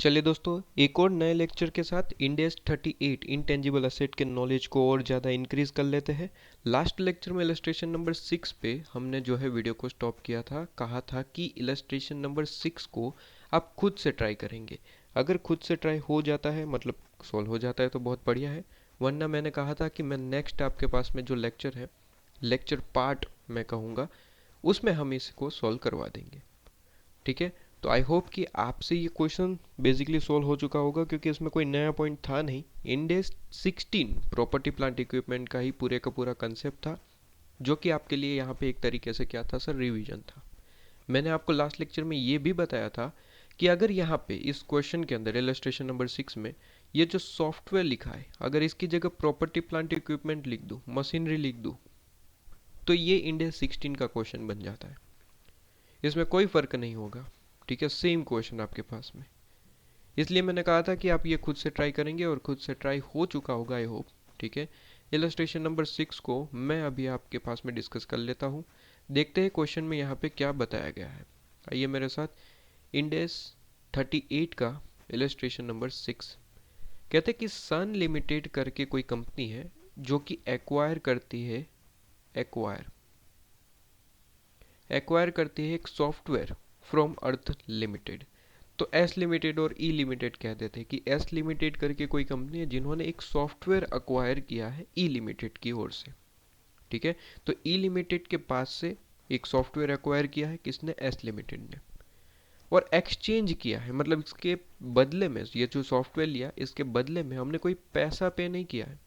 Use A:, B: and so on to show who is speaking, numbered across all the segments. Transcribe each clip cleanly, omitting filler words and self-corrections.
A: चलिए दोस्तों, एक और नए लेक्चर के साथ इंड एस 38 इंटेंजिबल असेट के नॉलेज को और ज़्यादा इंक्रीज कर लेते हैं। लास्ट लेक्चर में इलस्ट्रेशन नंबर 6 पे हमने जो है वीडियो को स्टॉप किया था। कहा था कि इलस्ट्रेशन नंबर 6 को आप खुद से ट्राई करेंगे। अगर खुद से ट्राई हो जाता है, मतलब सॉल्व हो जाता है, तो बहुत बढ़िया है। वरना मैंने कहा था कि मैं नेक्स्ट आपके पास में जो लेक्चर है, लेक्चर पार्ट मैं कहूँगा, उसमें हम इसको सॉल्व करवा देंगे। ठीक है, तो आई होप कि आपसे ये क्वेश्चन बेसिकली सोल्व हो चुका होगा, क्योंकि इसमें कोई नया पॉइंट था नहीं। इंडेस 16 प्रॉपर्टी प्लांट इक्विपमेंट का ही पूरे का पूरा कंसेप्ट था, जो कि आपके लिए यहाँ पे एक तरीके से क्या था सर, रिवीजन था। मैंने आपको लास्ट लेक्चर में ये भी बताया था कि अगर यहाँ पे इस क्वेश्चन के अंदर इलस्ट्रेशन नंबर 6 में ये जो सॉफ्टवेयर लिखा है, अगर इसकी जगह प्रॉपर्टी प्लांट इक्विपमेंट लिख दूँ, मशीनरी लिख दूँ, तो ये इंडेस 16 का क्वेश्चन बन जाता है। इसमें कोई फर्क नहीं होगा। ठीक है, सेम क्वेश्चन आपके पास में। इसलिए मैंने कहा था कि आप ये खुद से ट्राई करेंगे, और खुद से ट्राई हो चुका होगा आई होप। ठीक है, इलस्ट्रेशन नंबर 6 को मैं अभी आपके पास में डिस्कस कर लेता हूँ। देखते हैं क्वेश्चन में यहाँ पे क्या बताया गया है। आइए मेरे साथ। इंडेस 38 का इलस्ट्रेशन नंबर 6 कहते हैं कि सन लिमिटेड करके कोई कंपनी है जो कि एक्वायर करती है एक्वायर करती है एक सॉफ्टवेयर फ्रॉम अर्थ लिमिटेड। तो एस लिमिटेड और ई लिमिटेड कहते थे कि एस लिमिटेड करके कोई कंपनी है जिन्होंने एक सॉफ्टवेयर अक्वायर किया है ई लिमिटेड की ओर से। ठीक है, तो ई लिमिटेड के पास से एक सॉफ्टवेयर अक्वायर किया है किसने, एस लिमिटेड ने, और एक्सचेंज किया है, मतलब इसके बदले में, ये जो सॉफ्टवेयर लिया इसके बदले में हमने कोई पैसा पे नहीं किया है।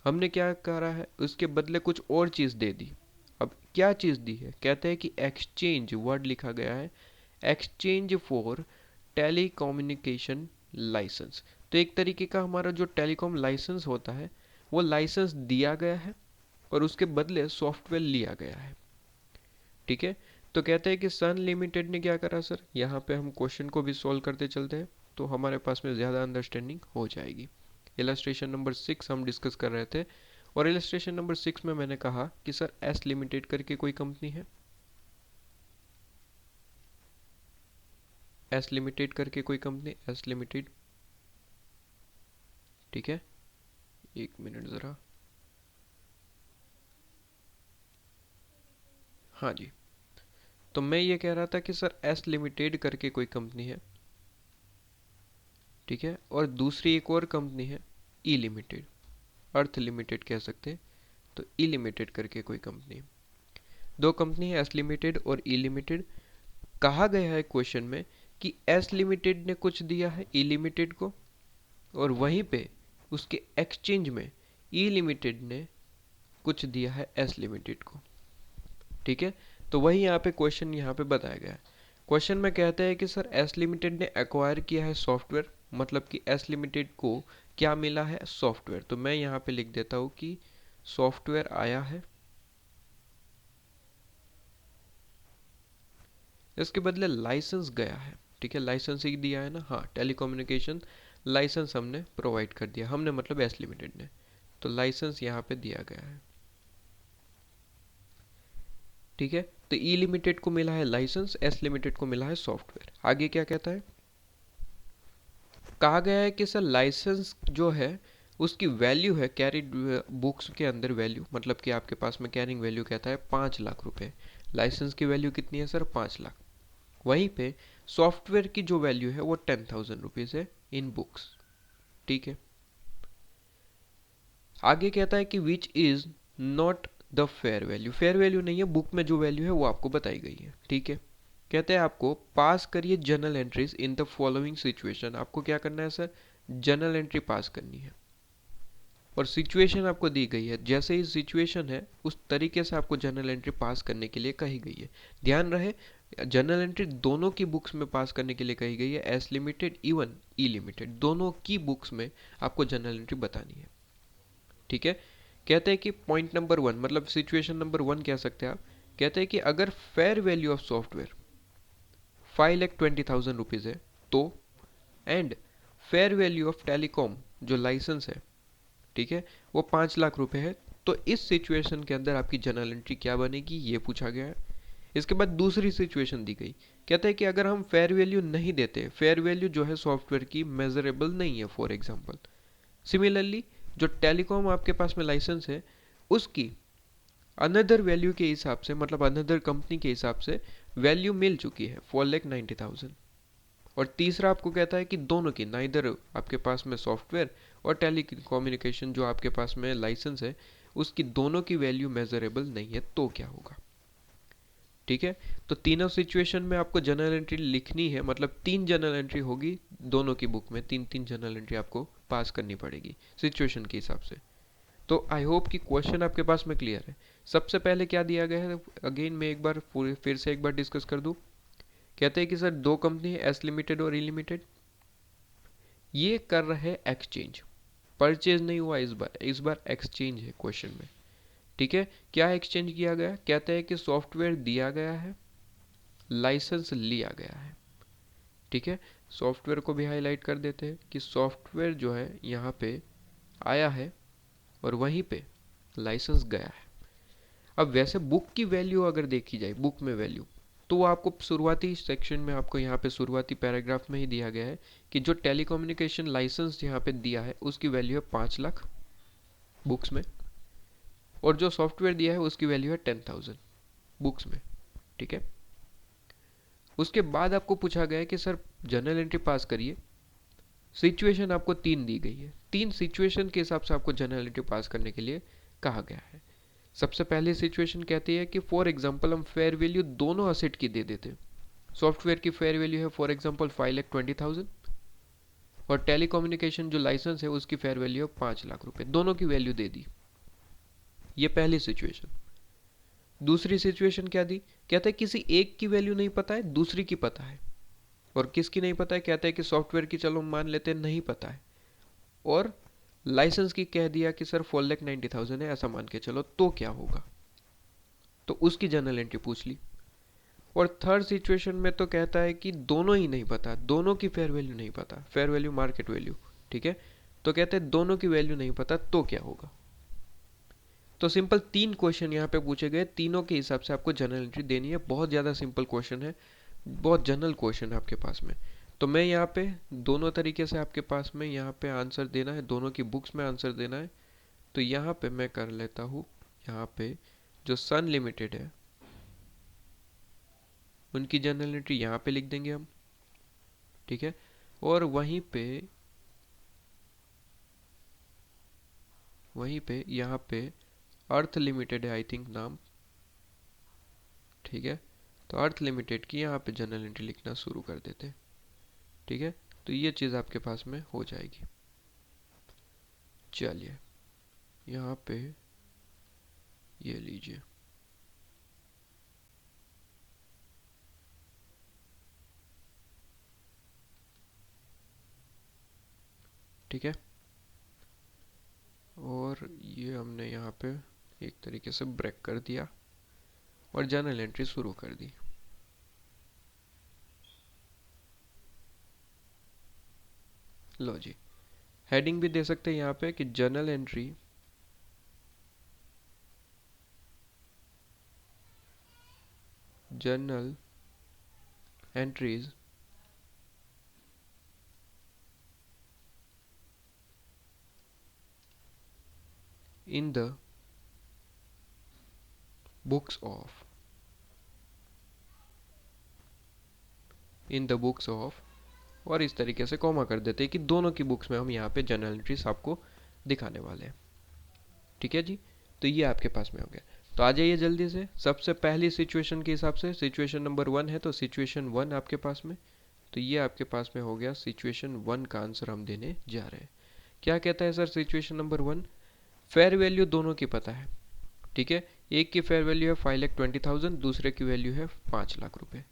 A: हमने क्या करा है, उसके बदले कुछ और चीज़ दे दी। अब क्या चीज़ दी है, कहते हैं कि एक्सचेंज वर्ड लिखा गया है, एक्सचेंज फॉर टेलीकम्युनिकेशन लाइसेंस। तो एक तरीके का हमारा जो टेलीकॉम लाइसेंस होता है, वो लाइसेंस दिया गया है और उसके बदले सॉफ्टवेयर लिया गया है। ठीक है, तो कहते हैं कि सन लिमिटेड ने क्या करा सर, यहाँ पे हम क्वेश्चन को भी सॉल्व करते चलते हैं तो हमारे पास में ज़्यादा अंडरस्टैंडिंग हो जाएगी। इलस्ट्रेशन नंबर 6 हम डिस्कस कर रहे थे, और इलस्ट्रेशन नंबर 6 में मैंने कहा कि सर एस लिमिटेड करके कोई कंपनी है, एस लिमिटेड करके कोई कंपनी, एस लिमिटेड। ठीक है, एक मिनट ज़रा, हाँ जी। तो मैं ये कह रहा था कि सर एस लिमिटेड करके कोई कंपनी है। ठीक है, और दूसरी एक और कंपनी है ई लिमिटेड, अर्थ लिमिटेड कह सकते हैं। तो ई लिमिटेड करके कोई कंपनी है। दो कंपनी है, एस लिमिटेड और ई लिमिटेड। कहा गया है क्वेश्चन में कि एस लिमिटेड ने कुछ दिया है ई लिमिटेड को, और वहीं पे उसके एक्सचेंज में ई लिमिटेड ने कुछ दिया है एस लिमिटेड को। ठीक है, तो वही यहाँ पे क्वेश्चन यहाँ पे बताया गया है। क्वेश्चन में कहते हैं कि सर एस लिमिटेड ने एक्वायर किया है सॉफ्टवेयर, मतलब कि एस लिमिटेड को क्या मिला है, सॉफ्टवेयर। तो मैं यहाँ पे लिख देता हूँ कि सॉफ्टवेयर आया है, इसके बदले लाइसेंस गया है। ठीक है, लाइसेंस ही दिया है ना, हाँ, टेलीकम्युनिकेशन लाइसेंस हमने प्रोवाइड कर दिया, हमने मतलब एस लिमिटेड ने। तो लाइसेंस यहाँ पे दिया गया है। ठीक है, तो ई लिमिटेड को मिला है लाइसेंस, एस लिमिटेड को मिला है सॉफ्टवेयर। आगे क्या कहता है, कहा गया है कि सर लाइसेंस जो है उसकी वैल्यू है कैरिड बुक्स के अंदर वैल्यू, मतलब कि आपके पास में कैरिंग वैल्यू कहता है 5 लाख रुपए। लाइसेंस की वैल्यू कितनी है सर, 5 लाख। वहीं पे सॉफ्टवेयर की जो वैल्यू है वो 10,000 रुपीज़ है इन बुक्स। ठीक है, आगे कहता है कि which is not the fair value, fair value नहीं है, बुक में जो वैल्यू है वो आपको बताई गई है। ठीक है, कहते हैं आपको पास करिए journal entries in the following situation. आपको क्या करना है सर, जर्नल एंट्री पास करनी है, और सिचुएशन आपको दी गई है, जैसे ही सिचुएशन है उस तरीके से आपको जर्नल एंट्री पास करने के लिए कही गई है। ध्यान रहे, जर्नल एंट्री दोनों की बुक्स में पास करने के लिए कही गई है, एस लिमिटेड इवन ई लिमिटेड, दोनों की बुक्स में आपको जर्नल एंट्री बतानी है। ठीक है, कहते हैं कि पॉइंट नंबर 1, मतलब सिचुएशन नंबर 1 कह सकते हैं आप। कहते हैं कि अगर fair value of software 5,20,000 rupees है, तो and fair value of telecom जो लाइसेंस है, ठीक है, वो 5 लाख रुपए है, तो इस सिचुएशन के अंदर आपकी जर्नल एंट्री क्या बनेगी, ये पूछा गया है। इसके बाद दूसरी सिचुएशन दी गई, कहता है कि अगर हम फेयर वैल्यू नहीं देते, फेयर वैल्यू जो है सॉफ्टवेयर की मेजरेबल नहीं है फॉर एग्जांपल। सिमिलरली जो टेलीकॉम आपके पास में लाइसेंस है उसकी अनदर वैल्यू के हिसाब से, मतलब अनदर कंपनी के हिसाब से वैल्यू मिल चुकी है 4,90,000। और तीसरा आपको कहता है कि दोनों की, नाइदर आपके पास में सॉफ्टवेयर और टेली कम्युनिकेशन जो आपके पास में लाइसेंस है उसकी दोनों की वैल्यू मेजरेबल नहीं है, तो क्या होगा। ठीक है, तो तीनों सिचुएशन में आपको जर्नल एंट्री लिखनी है, मतलब 3 जर्नल एंट्री होगी दोनों की बुक में, 3-3 जर्नल एंट्री आपको पास करनी पड़ेगी सिचुएशन के हिसाब से। तो आई होप कि क्वेश्चन आपके पास में क्लियर है। सबसे पहले क्या दिया गया है, अगेन मैं एक बार फिर से एक बार डिस्कस कर दूं। कहते हैं कि सर दो कंपनी है, एस लिमिटेड और ई लिमिटेड, ये कर रहे एक्सचेंज, परचेज नहीं हुआ इस बार एक्सचेंज है क्वेश्चन में। ठीक है, क्या एक्सचेंज किया गया, कहते हैं कि सॉफ्टवेयर दिया गया है, लाइसेंस लिया गया है। ठीक है, सॉफ्टवेयर को भी हाईलाइट कर देते हैं कि सॉफ्टवेयर जो है यहाँ पे आया है और वहीं पे लाइसेंस गया है। अब वैसे बुक की वैल्यू अगर देखी जाए, बुक में वैल्यू, तो वो आपको शुरुआती सेक्शन में, आपको यहाँ पे शुरुआती पैराग्राफ में ही दिया गया है कि जो टेलीकम्युनिकेशन लाइसेंस यहाँ पे दिया है उसकी वैल्यू है 5 लाख बुक्स में, और जो सॉफ्टवेयर दिया है उसकी वैल्यू है 10,000 बुक्स में। ठीक है, उसके बाद आपको पूछा गया है कि सर जर्नल एंट्री पास करिए। सिचुएशन आपको 3 दी गई है, 3 सिचुएशन के हिसाब से आपको जर्नल एंट्री पास करने के लिए कहा गया है। सबसे पहली सिचुएशन कहती है कि फॉर एग्जांपल हम फेयर वैल्यू दोनों असेट की दे देते। सॉफ्टवेयर की फेयर वैल्यू है फॉर एग्जांपल 5,20,000 और टेलीकम्युनिकेशन जो लाइसेंस है उसकी फेयर वैल्यू है 5 लाख रुपए, दोनों की वैल्यू दे दी। ये पहली सिचुएशन। दूसरी सिचुएशन क्या दी, कहता है किसी एक की वैल्यू नहीं पता है, दूसरी की पता है। और किसकी नहीं पता है, कहता है कि सॉफ्टवेयर की चलो मान लेते हैं नहीं पता है, और लाइसेंस की कह दिया कि सर 4,90,000 है, ऐसा मान के चलो, तो क्या होगा। तो उसकी जर्नल एंट्री पूछ ली। और थर्ड सिचुएशन में तो कहता है कि दोनों ही नहीं पता, दोनों की फेयर वैल्यू नहीं पता, फेयर वैल्यू मार्केट वैल्यू। ठीक है, तो कहते हैं दोनों की वैल्यू नहीं पता, तो क्या होगा। तो सिंपल 3 क्वेश्चन यहाँ पे पूछे गए, तीनों के हिसाब से आपको जर्नल एंट्री देनी है। बहुत ज़्यादा सिंपल क्वेश्चन है, बहुत जनरल क्वेश्चन है आपके पास में। तो मैं यहाँ पे दोनों तरीके से आपके पास में यहाँ पे आंसर देना है, दोनों की बुक्स में आंसर देना है। तो यहाँ पे मैं कर लेता हूँ, यहाँ पे जो सन लिमिटेड है उनकी जर्नल एंट्री यहाँ पे लिख देंगे हम। ठीक है, और वहीं पे यहाँ पे अर्थ लिमिटेड है आई थिंक नाम। ठीक है, तो अर्थ लिमिटेड की यहाँ पे जर्नल एंट्री लिखना शुरू कर देते हैं। ठीक है, तो ये चीज़ आपके पास में हो जाएगी। चलिए यहाँ पे ये लीजिए। ठीक है, और ये हमने यहाँ पे एक तरीके से ब्रेक कर दिया और जर्नल एंट्री शुरू कर दी। लो जी, हेडिंग भी दे सकते हैं यहाँ पे कि journal entry journal entries in the books of और इस तरीके से कॉमा कर देते हैं कि दोनों की बुक्स में हम यहाँ पे जर्नल एंट्रीज आपको दिखाने वाले हैं। ठीक है जी, तो ये आपके पास में हो गया। तो आ जाइए जल्दी से, सबसे पहली सिचुएशन के हिसाब से, सिचुएशन नंबर 1 है तो सिचुएशन 1 आपके पास में, तो ये आपके पास में हो गया। सिचुएशन 1 का आंसर हम देने जा रहे हैं। क्या कहता है sir situation number 1, fair value दोनों की पता है। ठीक है, एक की फेयर वैल्यू है 5,20,000, दूसरे की वैल्यू है 5 लाख रुपए।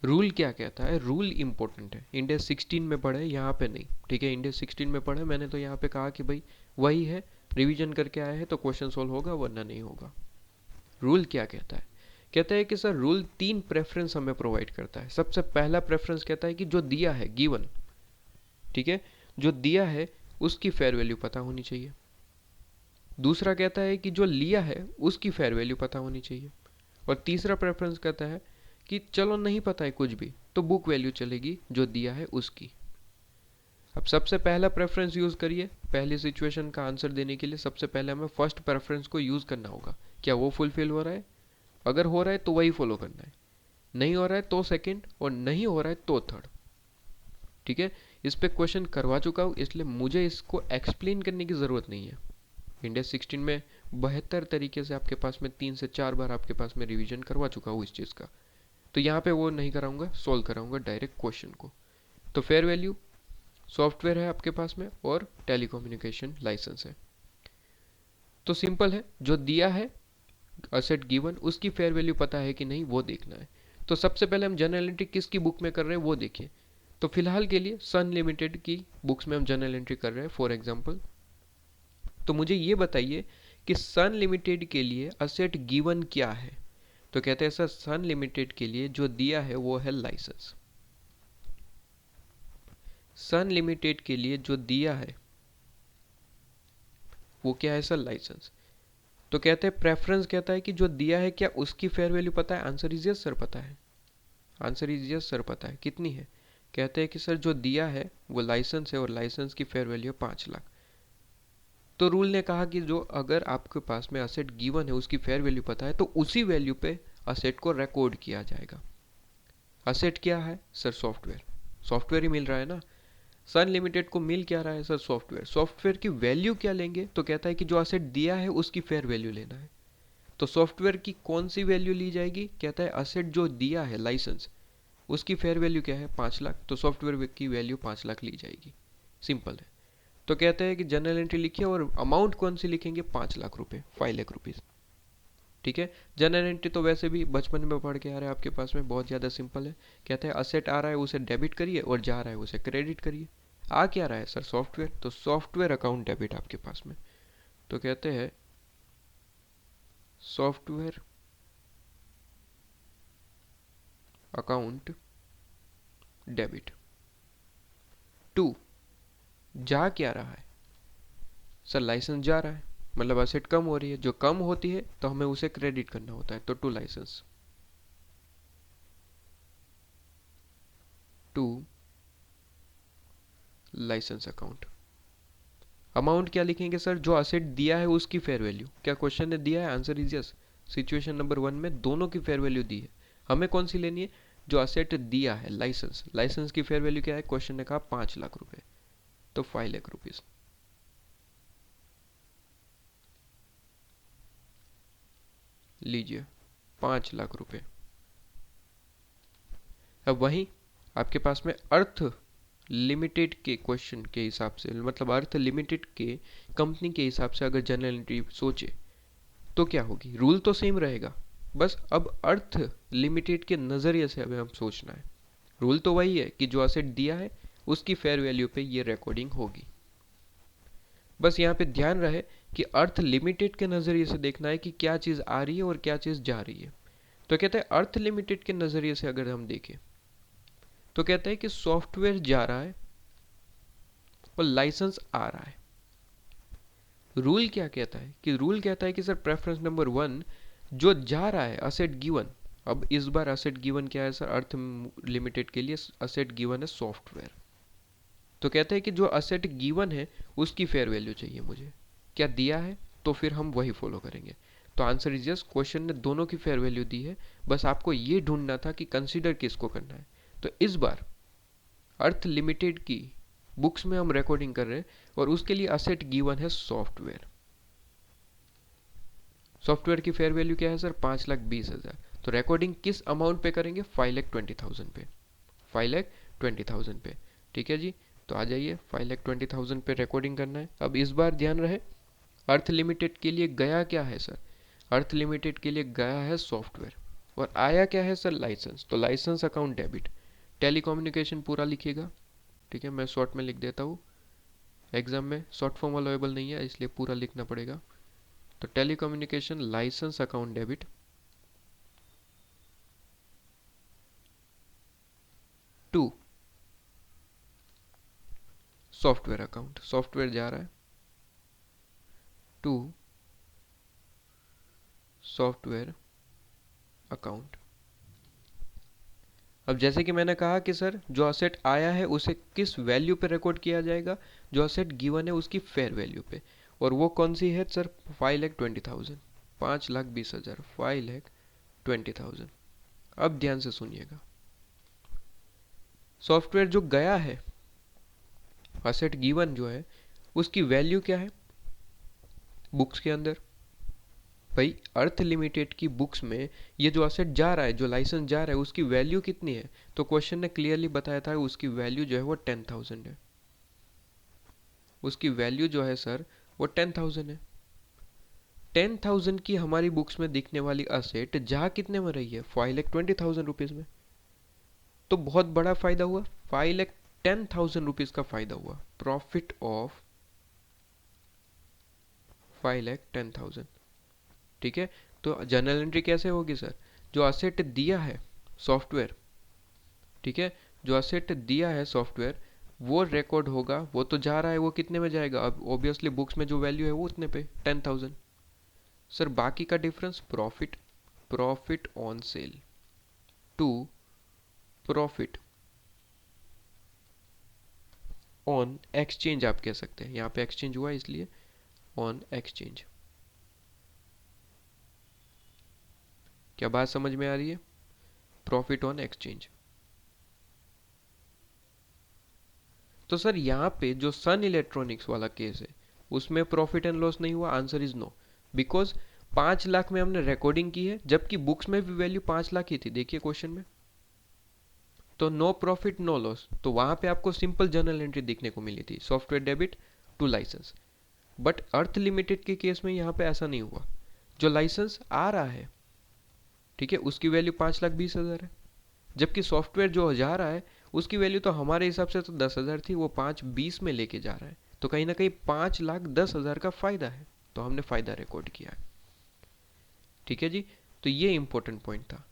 A: रूल क्या कहता है, रूल इंपॉर्टेंट है, इंडेक्स 16 में पढ़े, यहाँ पे नहीं। ठीक है, इंडेक्स 16 में पढ़े, मैंने तो यहाँ पे कहा कि भाई वही है, रिवीजन करके आया है तो क्वेश्चन सोल्व होगा, वरना नहीं होगा। रूल क्या कहता है, कहता है कि सर रूल 3 प्रेफरेंस हमें प्रोवाइड करता है। सबसे पहला प्रेफरेंस कहता है कि जो दिया है, गिवन, ठीक है, जो दिया है उसकी फेयर वैल्यू पता होनी चाहिए। दूसरा कहता है कि जो लिया है उसकी फेयर वैल्यू पता होनी चाहिए। और तीसरा प्रेफरेंस कहता है कि चलो नहीं पता है कुछ भी तो बुक वैल्यू चलेगी जो दिया है उसकी। अब सबसे पहला प्रेफरेंस यूज़ करिए। पहली सिचुएशन का आंसर देने के लिए सबसे पहले हमें फर्स्ट प्रेफरेंस को यूज़ करना होगा। क्या वो फुलफिल हो रहा है? अगर हो रहा है तो वही फॉलो करना है, नहीं हो रहा है तो सेकंड, और नहीं हो रहा है तो थर्ड। ठीक है, इस पे क्वेश्चन करवा चुका हूँ इसलिए मुझे इसको एक्सप्लेन करने की ज़रूरत नहीं है। इंडेक्स 16 में 72 तरीके से आपके पास में 3 से 4 बार आपके पास में रिवीजन करवा चुका हूँ इस चीज़ का, तो यहाँ पे वो नहीं कराऊंगा, सोल्व कराऊंगा डायरेक्ट क्वेश्चन को। तो फेयर वैल्यू सॉफ्टवेयर है आपके पास में और टेलीकम्युनिकेशन लाइसेंस है। तो सिंपल है, जो दिया है असेट गिवन उसकी फेयर वैल्यू पता है कि नहीं वो देखना है। तो सबसे पहले हम जनरल एंट्री किसकी बुक में कर रहे हैं वो देखिए। तो फिलहाल के लिए सन लिमिटेड की बुक्स में हम जनरल एंट्री कर रहे हैं फॉर एग्जांपल। तो मुझे ये बताइए कि सन लिमिटेड के लिए असेट गिवन क्या है। तो कहते हैं सर सन लिमिटेड के लिए जो दिया है वो है लाइसेंस। सन लिमिटेड के लिए जो दिया है वो क्या है सर? लाइसेंस। तो कहते हैं प्रेफरेंस कहता है कि जो दिया है क्या उसकी फेयर वैल्यू पता है? आंसर इज यस सर, पता है। आंसर इज यस सर, पता है। कितनी है? कहते हैं कि सर जो दिया है वो लाइसेंस है और लाइसेंस की फेयर वैल्यू है 5 लाख। तो रूल ने कहा कि जो अगर आपके पास में असेट गिवन है उसकी फेयर वैल्यू पता है तो उसी वैल्यू पे असेट को रिकॉर्ड किया जाएगा। असेट क्या है सर? सॉफ्टवेयर। सॉफ्टवेयर ही मिल रहा है ना। सन लिमिटेड को मिल क्या रहा है सर? सॉफ्टवेयर। सॉफ्टवेयर की वैल्यू क्या लेंगे? तो कहता है कि जो असेट दिया है उसकी फेयर वैल्यू लेना है। तो सॉफ्टवेयर की कौन सी वैल्यू ली जाएगी? कहता है असेट जो दिया है लाइसेंस उसकी फेयर वैल्यू क्या है? 5 लाख। तो सॉफ्टवेयर की वैल्यू 5 लाख ली जाएगी। सिंपल है। तो कहते हैं कि जनरल एंट्री लिखिए और अमाउंट कौन सी लिखेंगे? 5 लाख रुपए, 5 लाख रुपीज़। ठीक है। जनरल एंट्री तो वैसे भी बचपन में पढ़ के आ रहा है आपके पास में, बहुत ज़्यादा सिंपल है। कहते हैं असेट आ रहा है उसे डेबिट करिए और जा रहा है उसे क्रेडिट करिए। आ क्या रहा है सर? सॉफ्टवेयर। तो सॉफ्टवेयर अकाउंट डेबिट आपके पास में। तो कहते हैं सॉफ्टवेयर अकाउंट डेबिट टू, जा क्या रहा है सर? लाइसेंस जा रहा है, मतलब असेट कम हो रही है। जो कम होती है तो हमें उसे क्रेडिट करना होता है, तो to licence. To licence account. Amount क्या लिखेंगे सर? जो असेट दिया है उसकी फेयर वैल्यू। क्या क्वेश्चन ने दिया है? Answer is yes. Situation number 1 में दोनों की फेयर वैल्यू दी है। हमें कौन सी लेनी है? जो असेट दिया है लाइसेंस। लाइसेंस की फेयर वैल्यू क्या है? क्वेश्चन ने कहा 5 लाख रुपए, तो 5 लाख रुपीज। लीजिए 5 लाख रुपए। अब वहीं आपके पास में अर्थ लिमिटेड के क्वेश्चन के हिसाब से, मतलब अर्थ लिमिटेड के कंपनी के हिसाब से अगर जनरल एंट्री सोचे तो क्या होगी? रूल तो सेम रहेगा, बस अब अर्थ लिमिटेड के नज़रिए से हमें हम सोचना है। रूल तो वही है कि जो असेट दिया है उसकी फेयर वैल्यू पे ये रिकॉर्डिंग होगी। बस यहाँ पे ध्यान रहे कि अर्थ लिमिटेड के नज़रिए से देखना है कि क्या चीज़ आ रही है और क्या चीज़ जा रही है। तो कहते हैं अर्थ लिमिटेड के नज़रिए से अगर हम देखें तो कहते हैं कि सॉफ्टवेयर जा रहा है और लाइसेंस आ रहा है। रूल क्या कहता है? कि रूल कहता है कि सर प्रेफरेंस नंबर 1 जो जा रहा है असेट गिवन। अब इस बार असेट गिवन क्या है सर? अर्थ लिमिटेड के लिए असेट गिवन है सॉफ्टवेयर। तो कहते हैं कि जो असेट गिवन है उसकी फेयर वैल्यू चाहिए मुझे। क्या दिया है? तो फिर हम वही फॉलो करेंगे। तो आंसर इज यस। क्वेश्चन ने दोनों की फेयर वैल्यू दी है, बस आपको ये ढूंढना था कि कंसीडर किसको करना है। तो इस बार अर्थ लिमिटेड की बुक्स में हम रिकॉर्डिंग कर रहे हैं और उसके लिए असेट गिवन है सॉफ्टवेयर। सॉफ्टवेयर की फेयर वैल्यू क्या है सर? 5,20,000। तो रिकॉर्डिंग किस अमाउंट पे करेंगे? 5,20,000 पे। 5,20,000 पे। ठीक है जी। तो आ जाइए 5,20,000 पे रिकॉर्डिंग करना है। अब इस बार ध्यान रहे अर्थ लिमिटेड के लिए गया क्या है सर? अर्थ लिमिटेड के लिए गया है सॉफ्टवेयर और आया क्या है सर? लाइसेंस। तो लाइसेंस अकाउंट डेबिट। टेलीकम्युनिकेशन पूरा लिखिएगा। ठीक है, मैं शॉर्ट में लिख देता हूँ। एग्जाम में शॉर्ट फॉर्म अवेलेबल नहीं है इसलिए पूरा लिखना पड़ेगा। तो telecommunication licence account debit to software account. Software जा रहा है टू सॉफ्टवेयर अकाउंट। अब जैसे कि मैंने कहा कि सर जो असेट आया है उसे किस वैल्यू पे रिकॉर्ड किया जाएगा, जो असेट गिवन है उसकी फेयर वैल्यू पे, और वो कौन सी है सर, 5,20,000, 5,20,000, 5,20,000। अब ध्यान से सुनिएगा, सॉफ्टवेयर जो गया है, असेट गिवन जो है उसकी वैल्यू क्या है बुक्स के अंदर। भाई अर्थ लिमिटेड की बुक्स में ये जो असेट जा रहा है, जो लाइसेंस जा रहा है, उसकी वैल्यू कितनी है, तो क्वेश्चन ने क्लियरली बताया था उसकी वैल्यू जो है वो 10,000 है। उसकी वैल्यू जो है सर वो 10,000 है। 10,000 की हमारी बुक्स में दिखने वाली असेट जा कितने में रही है, 5,20,000 रुपीज में। तो बहुत बड़ा फायदा हुआ, 5,10,000 रुपीज का फायदा हुआ, प्रॉफिट ऑफ 5,10,000। ठीक है, तो जर्नल एंट्री कैसे होगी सर, जो असेट दिया है सॉफ्टवेयर, ठीक है, जो असेट दिया है सॉफ्टवेयर वो रिकॉर्ड होगा, वो तो जा रहा है, वो कितने में जाएगा, अब ऑब्वियसली बुक्स में जो वैल्यू है वो उतने पे 10,000। सर बाकी का difference profit, profit on sale to profit on exchange आप कह सकते हैं, यहाँ पे एक्सचेंज हुआ इसलिए ऑन एक्सचेंज। क्या बात समझ में आ रही है, प्रॉफिट ऑन एक्सचेंज। तो सर यहाँ पे जो सन इलेक्ट्रॉनिक्स वाला केस है उसमें प्रॉफिट एंड लॉस नहीं हुआ, answer is no, because 5 lakh में हमने रिकॉर्डिंग की है, जबकि बुक्स में भी वैल्यू 5 लाख ही थी, देखिए क्वेश्चन में। तो नो प्रॉफिट नो लॉस, तो वहां पे आपको सिंपल जर्नल एंट्री देखने को मिली थी, software debit to licence. But Earth Limited के केस में यहाँ पे ऐसा नहीं हुआ, जो लाइसेंस आ रहा है, ठीक है, उसकी वैल्यू 5,20,000 है, जबकि सॉफ्टवेयर जो जा रहा है उसकी वैल्यू तो हमारे हिसाब से तो 10,000 थी, वो 5,20 में लेके जा रहा है, तो कहीं ना कहीं 5,10,000 का फायदा है, तो हमने फायदा रिकॉर्ड किया है। ठीक है जी, तो ये इंपॉर्टेंट पॉइंट था,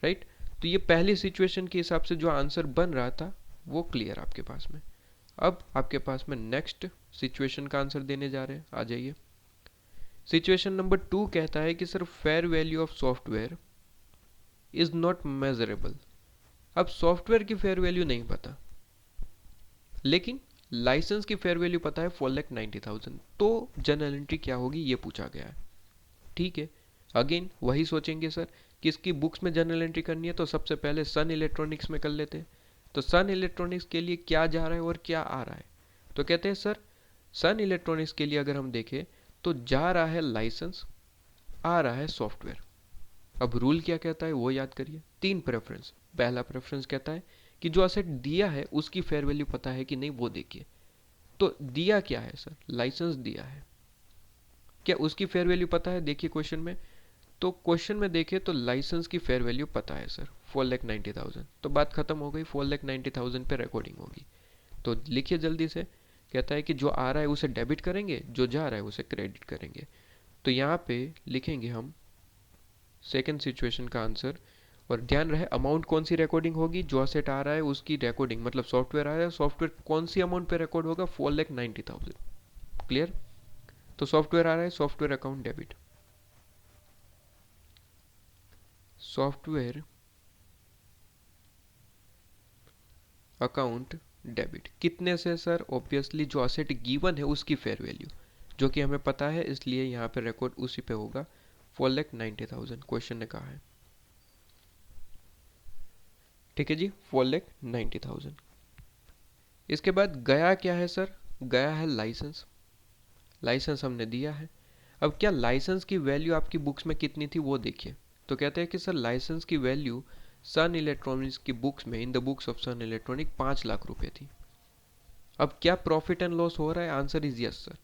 A: राइट। तो ये पहली सिचुएशन के हिसाब से जो आंसर बन रहा था वो क्लियर आपके पास में। अब आपके पास में नेक्स्ट सिचुएशन का आंसर देने जा रहे हैं, आ जाइए। सिचुएशन नंबर 2 कहता है कि sir fair value of software is not measurable. अब सॉफ्टवेयर की फेयर वैल्यू नहीं पता, लेकिन लाइसेंस की फेयर वैल्यू पता है 4,90,000, तो जनरल एंट्री क्या होगी ये पूछा गया है। ठीक है, अगेन वही सोचेंगे सर, किसकी बुक्स में जनरल एंट्री करनी है, तो सबसे पहले सन इलेक्ट्रॉनिक्स में कर लेते हैं। तो सन इलेक्ट्रॉनिक्स के लिए क्या जा रहा है और क्या आ रहा है, तो कहते हैं सर सन इलेक्ट्रॉनिक्स के लिए अगर हम देखें तो जा रहा है लाइसेंस, आ रहा है सॉफ्टवेयर। अब रूल क्या कहता है वो याद करिए, 3 प्रेफरेंस। पहला प्रेफरेंस कहता है कि जो असेट दिया है उसकी फेयर वैल्यू पता है कि नहीं वो देखिए। तो दिया क्या है सर, लाइसेंस दिया है, क्या उसकी फेयर वैल्यू पता है, देखिए क्वेश्चन में। तो क्वेश्चन में देखें तो लाइसेंस की फेयर वैल्यू पता है सर 4,90,000, तो बात खत्म हो गई, 4,90,000 पे रिकॉर्डिंग होगी। तो लिखिए जल्दी से, कहता है कि जो आ रहा है उसे डेबिट करेंगे, जो जा रहा है उसे क्रेडिट करेंगे। तो यहाँ पे लिखेंगे हम सेकेंड सिचुएशन का आंसर, और ध्यान रहे अमाउंट कौन सी रिकॉर्डिंग होगी, जो असेट आ रहा है उसकी रिकॉर्डिंग, मतलब सॉफ्टवेयर आ रहा है, सॉफ्टवेयर कौन सी अमाउंट पे रिकॉर्ड होगा, 4,90,000। क्लियर, तो सॉफ्टवेयर आ रहा है, software account debit, software account debit कितने से सर, ऑब्वियसली जो असेट गिवन है उसकी फेयर वैल्यू, जो कि हमें पता है, इसलिए यहाँ पे रिकॉर्ड उसी पे होगा, 4,90,000 क्वेश्चन ने कहा है। ठीक है जी, 4,90,000। इसके बाद गया क्या है सर, गया है लाइसेंस, लाइसेंस हमने दिया है। अब क्या लाइसेंस की वैल्यू आपकी बुक्स में कितनी थी वो देखिए। तो कहते हैं कि सर लाइसेंस की वैल्यू सन इलेक्ट्रॉनिक्स की बुक्स में, in the books of Sun Electronic 5 lakh रुपए थी। अब क्या प्रॉफिट एंड लॉस हो रहा है, answer is yes sir.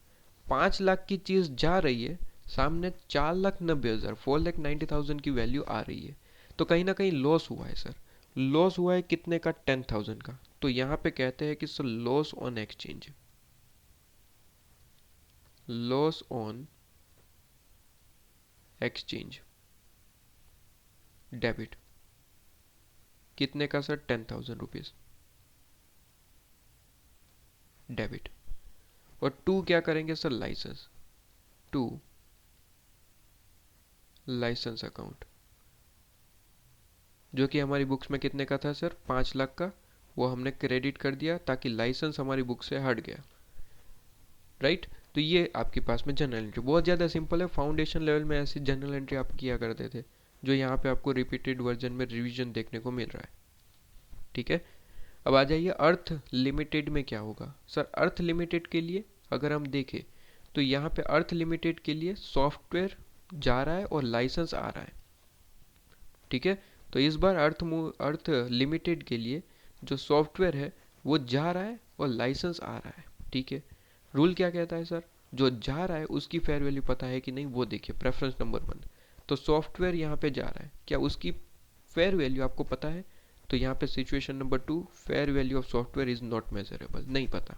A: 5 lakh की चीज जा रही है, सामने 4,90,000, 4,90,000 की वैल्यू आ रही है, तो कहीं ना कहीं लॉस हुआ है सर। लॉस हुआ है कितने का, 10,000 का। तो यहाँ पे कहते हैं कि sir loss on exchange, loss on exchange debit कितने का सर, 10,000 रुपीज डेबिट। और टू क्या करेंगे sir, licence, to licence account जो कि हमारी बुक्स में कितने का था सर, 5 लाख का, वो हमने क्रेडिट कर दिया ताकि लाइसेंस हमारी बुक से हट गया, राइट। तो ये आपके पास में जनरल एंट्री बहुत ज़्यादा सिंपल है। फाउंडेशन लेवल में ऐसी जनरल एंट्री आप किया करते थे, जो यहाँ पे आपको रिपीटेड वर्जन में रिवीजन देखने को मिल रहा है, ठीक है। अब आ जाइए अर्थ लिमिटेड में क्या होगा सर। अर्थ लिमिटेड के लिए अगर हम देखें तो यहाँ पे अर्थ लिमिटेड के लिए सॉफ्टवेयर जा रहा है और लाइसेंस आ रहा है, ठीक है। तो इस बार अर्थ लिमिटेड के लिए जो सॉफ्टवेयर है वो जा रहा है और लाइसेंस आ रहा है, ठीक है। रूल क्या कहता है सर, जो जा रहा है उसकी फेयर वैल्यू पता है कि नहीं वो देखिए, प्रेफरेंस नंबर 1। तो सॉफ्टवेयर यहाँ पे जा रहा है, क्या उसकी फेयर वैल्यू आपको पता है? तो यहाँ पे situation number 2, fair value of software is not measurable, नहीं पता,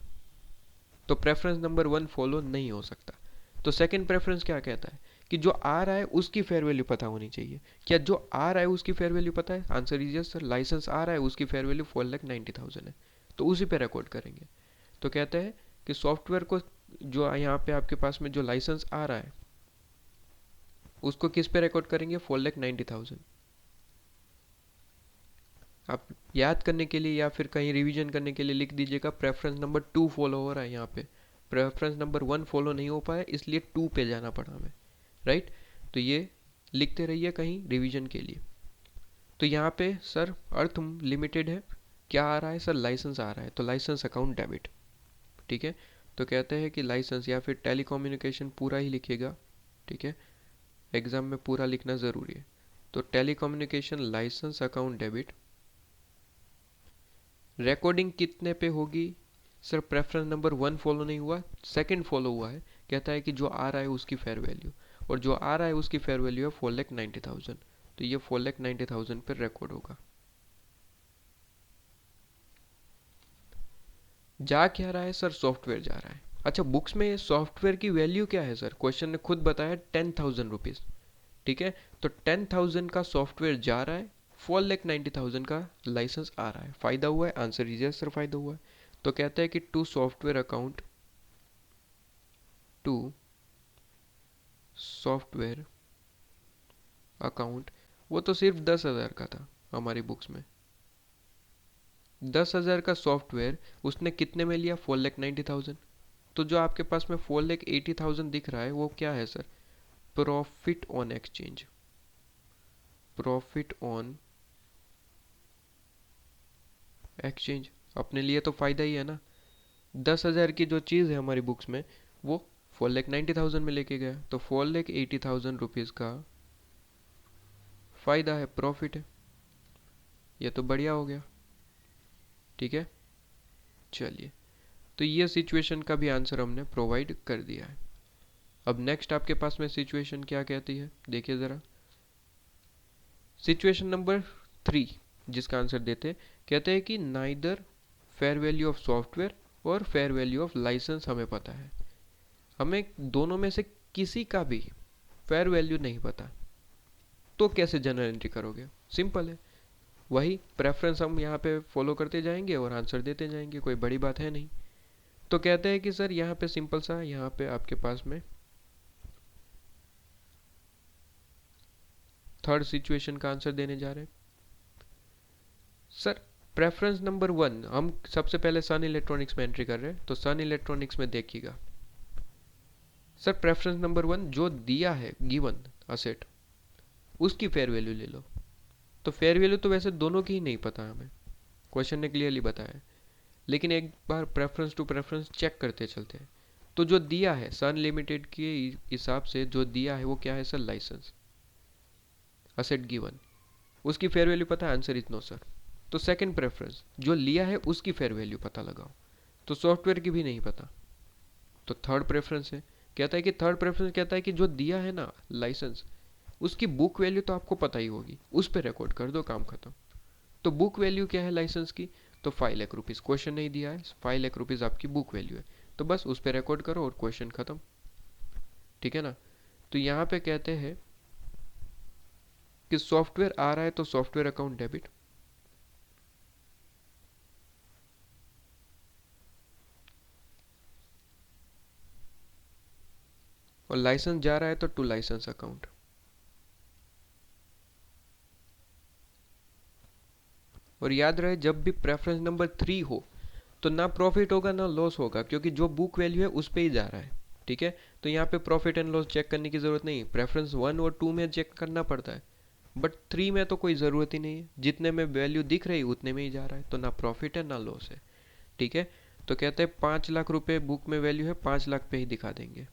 A: तो प्रेफरेंस नंबर 1 फॉलो नहीं हो सकता। तो सेकंड प्रेफरेंस क्या कहता है कि जो आ रहा है उसकी फेयर वैल्यू पता होनी चाहिए। क्या जो आ रहा है उसकी फेयर वैल्यू पता है? Answer is yes sir. License आ रहा है, उसकी फेयर वैल्यू 4,90,000 है, तो उसी पे रिकॉर्ड करेंगे। तो कहते हैं कि सॉफ्टवेयर को, जो यहाँ पे आपके पास में जो लाइसेंस आ रहा है उसको किस पे रिकॉर्ड करेंगे? 4,90,000। आप याद करने के लिए या फिर कहीं रिवीजन करने के लिए लिख दीजिएगा, प्रेफरेंस नंबर 2 फॉलो हो रहा है यहाँ पे, प्रेफरेंस नंबर 1 फॉलो नहीं हो पाया इसलिए 2 पे जाना पड़ा हमें, राइट। तो ये लिखते रहिए कहीं रिवीजन के लिए। तो यहाँ पे सर अर्थ लिमिटेड है, क्या आ रहा है सर? लाइसेंस आ रहा है, तो लाइसेंस अकाउंट डेबिट, ठीक है। तो कहते हैं कि लाइसेंस या फिर टेलीकम्युनिकेशन पूरा ही लिखिएगा, ठीक है, एग्जाम में पूरा लिखना ज़रूरी है। तो telecommunication licence account debit, recording कितने पे होगी सर? प्रेफरेंस नंबर 1 फॉलो नहीं हुआ, सेकंड फॉलो हुआ है। कहता है कि जो आ रहा है उसकी फेयर वैल्यू, और जो आ रहा है उसकी फेयर वैल्यू है 4,90,000, तो ये 4,90,000 पर रिकॉर्ड होगा। जा क्या रहा है सर? सॉफ्टवेयर जा रहा है। अच्छा, बुक्स में सॉफ्टवेयर की वैल्यू क्या है सर? क्वेश्चन ने खुद बताया 10,000 रुपीज़, ठीक है। तो 10,000 का सॉफ्टवेयर जा रहा है, 4,90,000 का लाइसेंस आ रहा है, फायदा हुआ है? आंसर इज यस सर, फायदा हुआ है। तो कहता है कि to software account, to software account, वो तो सिर्फ 10,000 का था हमारी बुक्स में। 10,000 का सॉफ्टवेयर उसने कितने में लिया? 4,90,000। तो जो आपके पास में 4,80,000 दिख रहा है वो क्या है sir? Profit on exchange, profit on exchange. अपने लिए तो फायदा ही है ना। 10,000 की जो चीज़ है हमारी बुक्स में वो 4,90,000 में लेके गया, तो 4,80,000 रुपीज़ का फायदा है, प्रॉफिट है। ये तो बढ़िया हो गया, ठीक है। चलिए, तो ये सिचुएशन का भी आंसर हमने प्रोवाइड कर दिया है। अब नेक्स्ट आपके पास में सिचुएशन क्या कहती है, देखिए ज़रा। सिचुएशन नंबर 3 जिसका आंसर देते हैं, कहते हैं कि neither fair value of software और फेयर वैल्यू ऑफ लाइसेंस हमें पता है, हमें दोनों में से किसी का भी फेयर वैल्यू नहीं पता, तो कैसे जनरल एंट्री करोगे? सिंपल है, वही प्रेफरेंस हम यहाँ पे फॉलो करते जाएंगे और आंसर देते जाएंगे, कोई बड़ी बात है नहीं। तो कहते हैं कि सर यहाँ पे सिंपल सा, यहाँ पे आपके पास में थर्ड सिचुएशन का आंसर देने जा रहे हैं। सर प्रेफरेंस नंबर 1 हम सबसे पहले सन इलेक्ट्रॉनिक्स में एंट्री कर रहे हैं, तो सन इलेक्ट्रॉनिक्स में देखिएगा सर, प्रेफरेंस नंबर 1 जो दिया है गिवन असेट, उसकी फेयर वैल्यू ले लो। तो फेयर वैल्यू तो वैसे दोनों की ही नहीं पता हमें, क्वेश्चन ने क्लियरली बताया, लेकिन एक बार प्रेफरेंस टू प्रेफरेंस चेक करते चलते हैं। तो जो दिया है सन लिमिटेड के हिसाब से, जो दिया है वो क्या है सर? लाइसेंस, असेट गिवन, उसकी फेयर वैल्यू पता है? Answer is no sir. तो सेकंड प्रेफरेंस जो लिया है उसकी फेयर वैल्यू पता लगाओ, तो सॉफ्टवेयर की भी नहीं पता। तो थर्ड प्रेफरेंस है, कहता है कि थर्ड प्रेफरेंस कहता है कि जो दिया है ना लाइसेंस, उसकी बुक वैल्यू तो आपको पता ही होगी, उस पर रिकॉर्ड कर दो, काम खत्म। तो बुक वैल्यू क्या है लाइसेंस की? तो 5,00,000 रुपीज़, क्वेश्चन नहीं दिया है, 5,00,000 आपकी बुक वैल्यू है, तो बस उस पर रिकॉर्ड करो और क्वेश्चन खत्म, ठीक है ना। तो यहाँ पे कहते हैं कि सॉफ्टवेयर आ रहा है तो सॉफ्टवेयर अकाउंट डेबिट, और लाइसेंस जा रहा है तो टू लाइसेंस अकाउंट। और याद रहे जब भी प्रेफरेंस नंबर 3 हो तो ना प्रॉफिट होगा ना लॉस होगा, क्योंकि जो बुक वैल्यू है उस पे ही जा रहा है। ठीक है, तो यहाँ पे प्रॉफिट एंड लॉस चेक करने की जरूरत नहीं, प्रेफरेंस 1 और 2 में चेक करना पड़ता है, बट 3 में तो कोई ज़रूरत ही नहीं है, जितने में वैल्यू दिख रही उतने में ही जा रहा है, तो ना प्रॉफिट है ना लॉस है। ठीक है, तो कहते हैं 5 लाख रुपए बुक में वैल्यू है, 5 लाख पे ही दिखा देंगे।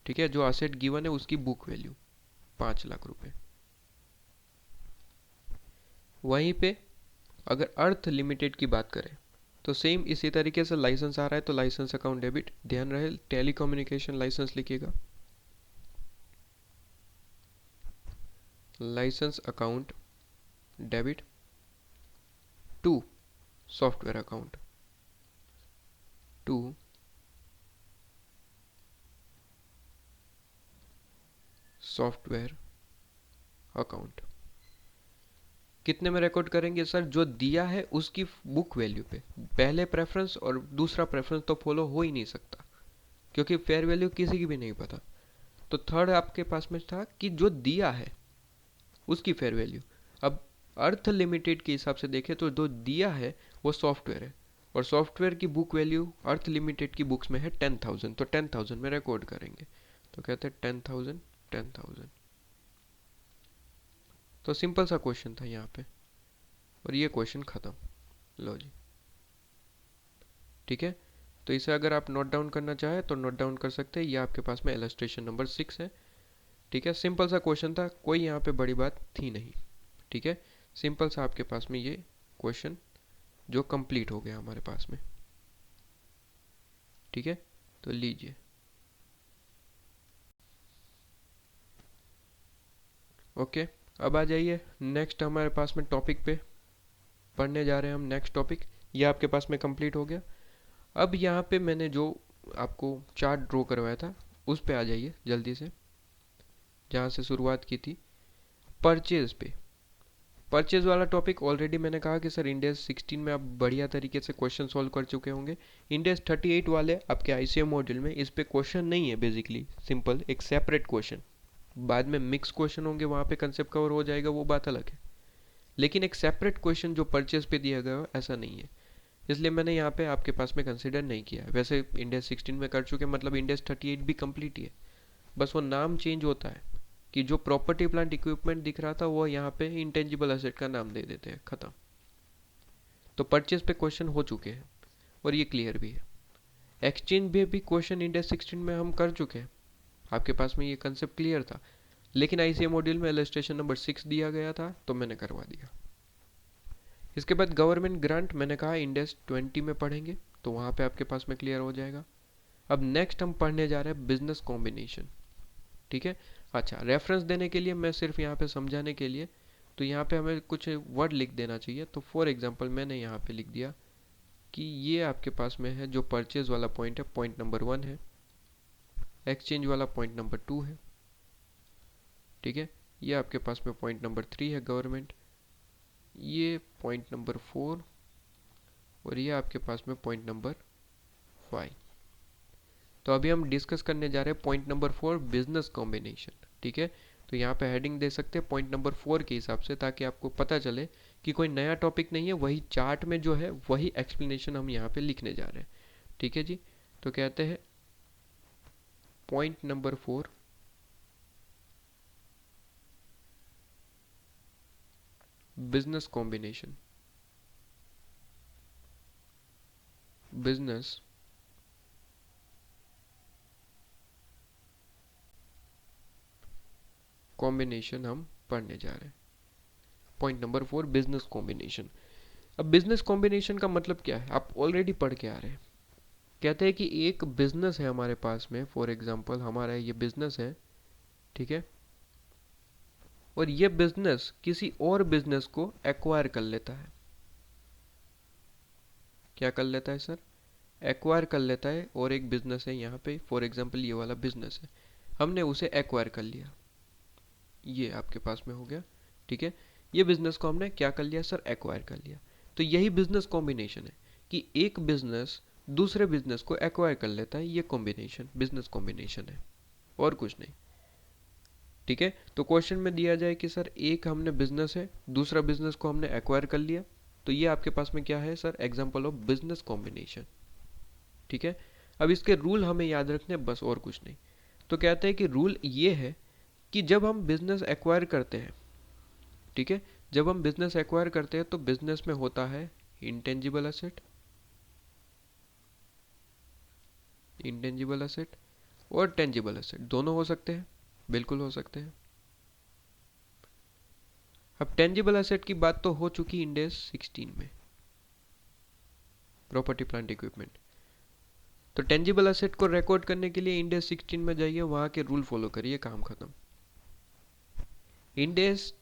A: ठीक है, जो असेट गिवन है उसकी बुक वैल्यू 5 लाख रुपए। वहीं पे अगर अर्थ लिमिटेड की बात करें तो सेम इसी तरीके से लाइसेंस आ रहा है, तो लाइसेंस अकाउंट डेबिट, ध्यान रहे टेलीकम्युनिकेशन लाइसेंस लिखिएगा, licence account debit to software account, to software account. कितने में रिकॉर्ड करेंगे सर? जो दिया है उसकी बुक वैल्यू पे। पहले प्रेफरेंस और दूसरा प्रेफरेंस तो फॉलो हो ही नहीं सकता, क्योंकि फेयर वैल्यू किसी की भी नहीं पता। तो थर्ड आपके पास में था कि जो दिया है उसकी फेयर वैल्यू। अब अर्थ लिमिटेड के हिसाब से देखें तो जो दिया है वो सॉफ्टवेयर है, और सॉफ्टवेयर की बुक वैल्यू अर्थ लिमिटेड की बुक्स में है 10,000, तो 10,000 में रिकॉर्ड करेंगे। तो कहते हैं 10,000 10,000। तो सिंपल सा क्वेश्चन था यहाँ पे, और ये क्वेश्चन खत्म। लो जी, ठीक है। तो इसे अगर आप नोट डाउन करना चाहें तो नोट डाउन कर सकते हैं, ये आपके पास में इलस्ट्रेशन नंबर 6 है। ठीक है, सिंपल सा क्वेश्चन था, कोई यहाँ पे बड़ी बात थी नहीं। ठीक है, सिंपल सा आपके पास में ये क्वेश्चन जो कंप्लीट हो गया हमारे पास में। ठीक है, तो लीजिए। ओके, अब आ जाइए नेक्स्ट हमारे पास में टॉपिक पे, पढ़ने जा रहे हैं हम नेक्स्ट टॉपिक। ये आपके पास में कंप्लीट हो गया। अब यहाँ पे मैंने जो आपको चार्ट ड्रॉ करवाया था उस पे आ जाइए जल्दी से, जहाँ से शुरुआत की थी, परचेज पे। परचेज वाला टॉपिक ऑलरेडी मैंने कहा कि सर इंडेक्स 16 में आप बढ़िया तरीके से क्वेश्चन सॉल्व कर चुके होंगे। इंडेक्स 38 वाले आपके आईसीएम मॉड्यूल में इस पे क्वेश्चन नहीं है, बेसिकली सिंपल एक सेपरेट क्वेश्चन। बाद में मिक्स क्वेश्चन होंगे, वहाँ पे कंसेप्ट कवर हो जाएगा, वो बात अलग है। लेकिन एक सेपरेट क्वेश्चन जो परचेज पे दिया गया हो ऐसा नहीं है, इसलिए मैंने यहाँ पे आपके पास में कंसिडर नहीं किया। वैसे इंडेक्स 16 में कर चुके, मतलब इंडेक्स 38 भी कंप्लीट ही है, बस वो नाम चेंज होता है कि जो प्रॉपर्टी प्लांट इक्विपमेंट दिख रहा था वो यहाँ पे इंटेंजिबल एसेट का नाम दे देते हैं, खत्म। तो परचेज पे क्वेश्चन हो चुके हैं और ये क्लियर भी है। एक्सचेंज भी क्वेश्चन इंडेक्स 16 में हम कर चुके हैं, आपके पास में ये कंसेप्ट क्लियर था, लेकिन आईसीए मॉड्यूल में इलस्ट्रेशन नंबर 6 दिया गया था तो मैंने करवा दिया। इसके बाद गवर्नमेंट ग्रांट, मैंने कहा इंडेक्स 20 में पढ़ेंगे, तो वहाँ पे आपके पास में क्लियर हो जाएगा। अब नेक्स्ट हम पढ़ने जा रहे हैं बिजनेस कॉम्बिनेशन। ठीक है, अच्छा रेफरेंस देने के लिए मैं सिर्फ यहाँ पे समझाने के लिए, तो यहाँ पे हमें कुछ वर्ड लिख देना चाहिए। तो फॉर एग्जांपल मैंने यहाँ पे लिख दिया कि ये आपके पास में है जो परचेज वाला पॉइंट है, पॉइंट नंबर 1 है, एक्सचेंज वाला पॉइंट नंबर 2 है। ठीक है, ये आपके पास में पॉइंट नंबर 3 है गवर्नमेंट, ये पॉइंट नंबर 4, और ये आपके पास में पॉइंट नंबर 5। तो अभी हम डिस्कस करने जा रहे हैं पॉइंट नंबर 4, बिजनेस कॉम्बिनेशन। ठीक है, तो यहाँ पे हेडिंग दे सकते हैं पॉइंट नंबर 4 के हिसाब से, ताकि आपको पता चले कि कोई नया टॉपिक नहीं है, वही चार्ट में जो है वही एक्सप्लेनेशन हम यहाँ पे लिखने जा रहे हैं। ठीक है जी, तो कहते हैं point number 4, business combination. Business combination हम पढ़ने जा रहे हैं। Point number 4, business combination. अब बिजनेस कॉम्बिनेशन का मतलब क्या है, आप ऑलरेडी पढ़ के आ रहे हैं। कहते हैं कि एक बिजनेस है हमारे पास में, फॉर एग्जांपल हमारा ये बिजनेस है, ठीक है, और ये बिजनेस किसी और बिजनेस को एक्वायर कर लेता है। क्या कर लेता है सर? एक्वायर कर लेता है, और एक बिजनेस है यहाँ पे, फॉर एग्जांपल ये वाला बिजनेस है, हमने उसे एक्वायर कर लिया, ये आपके पास में हो गया। ठीक है, ये बिजनेस को हमने क्या कर लिया सर? एक्वायर कर लिया। तो यही बिजनेस कॉम्बिनेशन है कि एक बिजनेस दूसरे बिजनेस को एक्वायर कर लेता है, ये कॉम्बिनेशन बिजनेस कॉम्बिनेशन है, और कुछ नहीं। ठीक है, तो क्वेश्चन में दिया जाए कि सर एक हमने बिजनेस है, दूसरा बिजनेस को हमने एक्वायर कर लिया, तो ये आपके पास में क्या है sir, example of business combination. ठीक है, अब इसके रूल हमें याद रखने बस, और कुछ नहीं। तो कहते हैं कि रूल ये है कि जब हम बिजनेस एक्वायर करते हैं, ठीक है, जब हम बिजनेस एक्वायर करते हैं तो बिजनेस में होता है इंटेंजिबल एसेट, इंटेंजिबल एसेट और टेंजिबल एसेट, दोनों हो सकते हैं, बिल्कुल हो सकते हैं। अब टेंजिबल एसेट की बात तो हो चुकी इंडेस 16 में, प्रॉपर्टी प्लांट इक्विपमेंट। तो टेंजिबल एसेट को रिकॉर्ड करने के लिए इंडेस 16 में जाइए, वहां के रूल फॉलो करिए, काम खत्म। इंडेस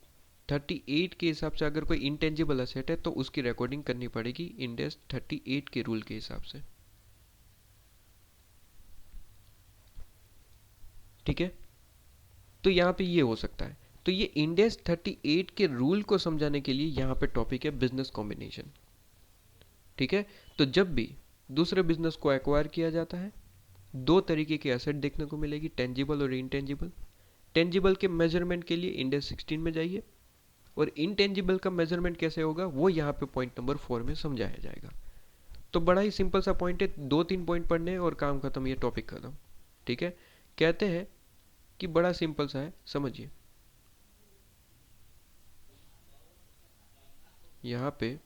A: 38 के हिसाब से अगर कोई इंटेंजिबल एसेट है तो उसकी रिकॉर्डिंग करनी पड़ेगी इंडेस 38 के रूल के हिसाब से। ठीक है, तो यहाँ पे ये हो सकता है। तो ये इंडेस 38 के रूल को समझाने के लिए यहाँ पे टॉपिक है बिजनेस कॉम्बिनेशन। ठीक है, तो जब भी दूसरे बिजनेस को एक्वायर किया जाता है, दो तरीके के एसेट देखने को मिलेगी, टेंजिबल और इंटेंजिबल। टेंजिबल के मेजरमेंट के लिए इंडेस 16 में जाइए, और इंटेंजिबल का मेजरमेंट कैसे होगा वो यहाँ पे पॉइंट नंबर 4 में समझाया जाएगा। तो बड़ा ही सिंपल सा पॉइंट है, 2-3 पॉइंट पढ़ने हैं और काम खत्म, ये टॉपिक खत्म। ठीक है, कहते हैं कि बड़ा सिंपल सा है, समझिए। यहाँ पे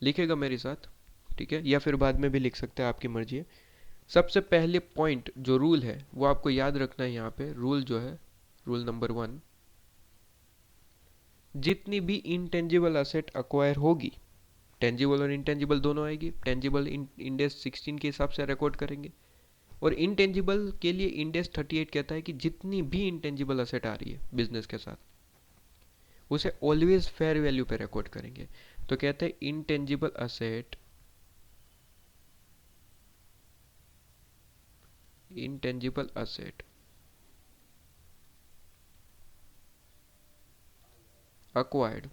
A: लिखेगा मेरे साथ, ठीक है, या फिर बाद में भी लिख सकते हैं, आपकी मर्जी है। सबसे पहले पॉइंट जो रूल है वो आपको याद रखना है। यहाँ पे रूल जो है, रूल नंबर 1, जितनी भी इंटेंजिबल असेट अक्वायर होगी, टेंजिबल और इंटेंजिबल दोनों आएगी। टेंजिबल इंडेक्स 16 के हिसाब से रिकॉर्ड करेंगे, और इंटेंजिबल के लिए इंडेक्स 38 कहता है कि जितनी भी इंटेंजिबल असेट आ रही है बिजनेस के साथ, उसे ऑलवेज फेयर वैल्यू पे रिकॉर्ड करेंगे। तो कहते हैं intangible asset, intangible asset acquired,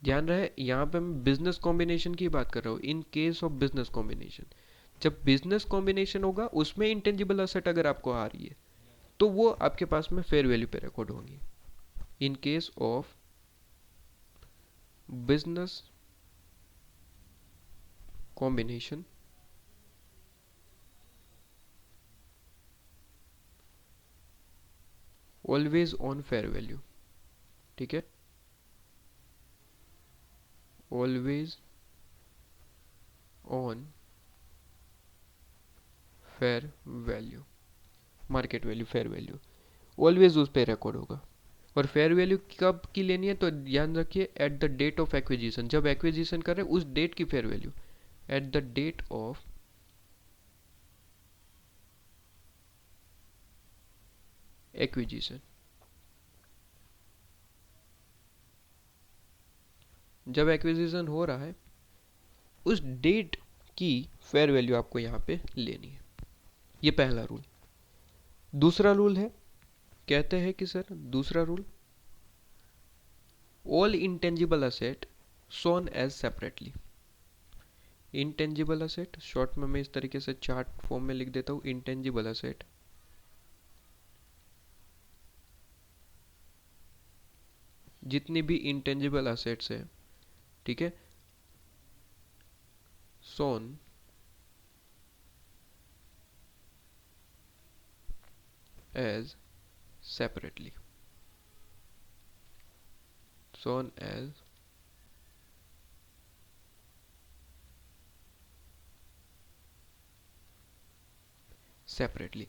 A: ध्यान रहे यहाँ पे मैं बिजनेस कॉम्बिनेशन की बात कर रहा हूँ। In case of business combination, जब बिजनेस कॉम्बिनेशन होगा उसमें इंटेंजिबल असेट अगर आपको आ रही है तो वो आपके पास में फेयर वैल्यू पे रिकॉर्ड होंगी। In case of business combination, always on fair value. ठीक है, always on fair value, market value, fair value always उस पर रिकॉर्ड होगा। और फेयर वैल्यू कब की लेनी है तो ध्यान रखिए, at the date of acquisition, जब एक्विजिशन कर रहे हैं उस डेट की fair value, at the date of acquisition. जब एक्विजिशन हो रहा है उस डेट की फेयर वैल्यू आपको यहाँ पे लेनी है। ये पहला रूल। दूसरा रूल है, कहते हैं कि सर दूसरा rule, all intangible asset shown as separately. Intangible asset short में मैं इस तरीके से चार्ट फॉर्म में लिख देता हूँ, इंटेंजिबल असेट जितनी भी इंटेंजिबल असेट्स है, ठीक है, shown as separately, shown as separately,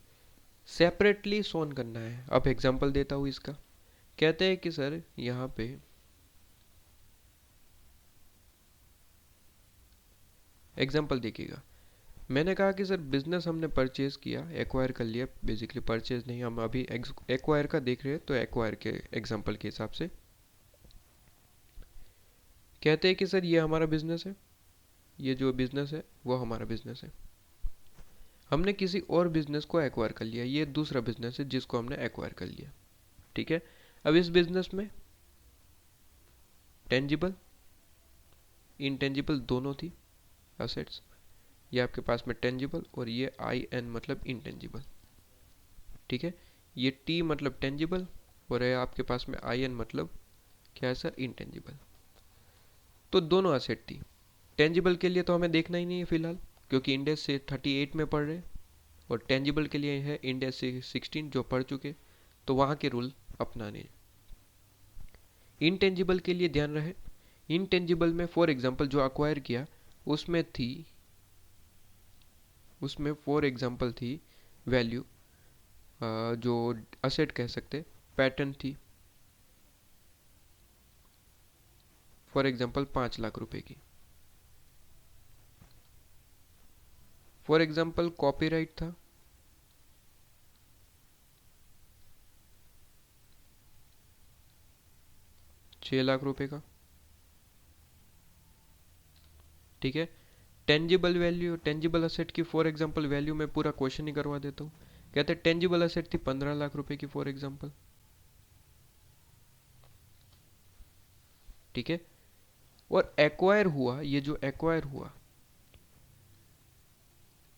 A: separately shown करना है। अब एग्जांपल देता हूँ इसका। कहते हैं कि सर यहाँ पे एग्जांपल देखिएगा, मैंने कहा कि सर बिजनेस हमने परचेज किया, एक्वायर कर लिया, बेसिकली परचेज नहीं, हम अभी एक्वायर का देख रहे हैं, तो एक्वायर के एग्जांपल के हिसाब से कहते हैं कि सर ये हमारा बिजनेस है, ये जो बिजनेस है वो हमारा बिजनेस है। हमने किसी और बिजनेस को एक्वायर कर लिया, ये दूसरा बिजनेस है जिसको हमने एक्वायर कर लिया। ठीक है, अब इस बिजनेस में टेंजिबल इंटेंजिबल दोनों थी असेट्स। ये आपके पास में टेंजिबल और ये IN मतलब इंटेंजिबल। ठीक है, ये T मतलब टेंजिबल और ये आपके पास में IN मतलब क्या है सर, इंटेंजिबल। तो दोनों एसेट थी। टेंजिबल के लिए तो हमें देखना ही नहीं है फिलहाल, क्योंकि इंडेक्स से 38 में पढ़ रहे, और टेंजिबल के लिए है इंडेक्स से 16 जो पढ़ चुके, तो वहाँ के रूल अपनाने। इनटेंजिबल के लिए ध्यान रहे, इनटेंजिबल में फॉर एग्जांपल जो अक्वायर किया उसमें फॉर एग्जांपल थी वैल्यू, जो असेट कह सकते, पैटर्न थी फॉर एग्जांपल 5 लाख रुपए की। फॉर एग्जांपल कॉपीराइट था 6 लाख रुपए का। ठीक है, टेंजिबल वैल्यू, टेंजिबल असेट की फॉर एग्जांपल वैल्यू में पूरा क्वेश्चन ही करवा देता हूँ। कहते टेंजिबल असेट थी 15 लाख रुपए की फॉर एग्जांपल। ठीक है, और एक्वायर हुआ, ये जो एक्वायर हुआ,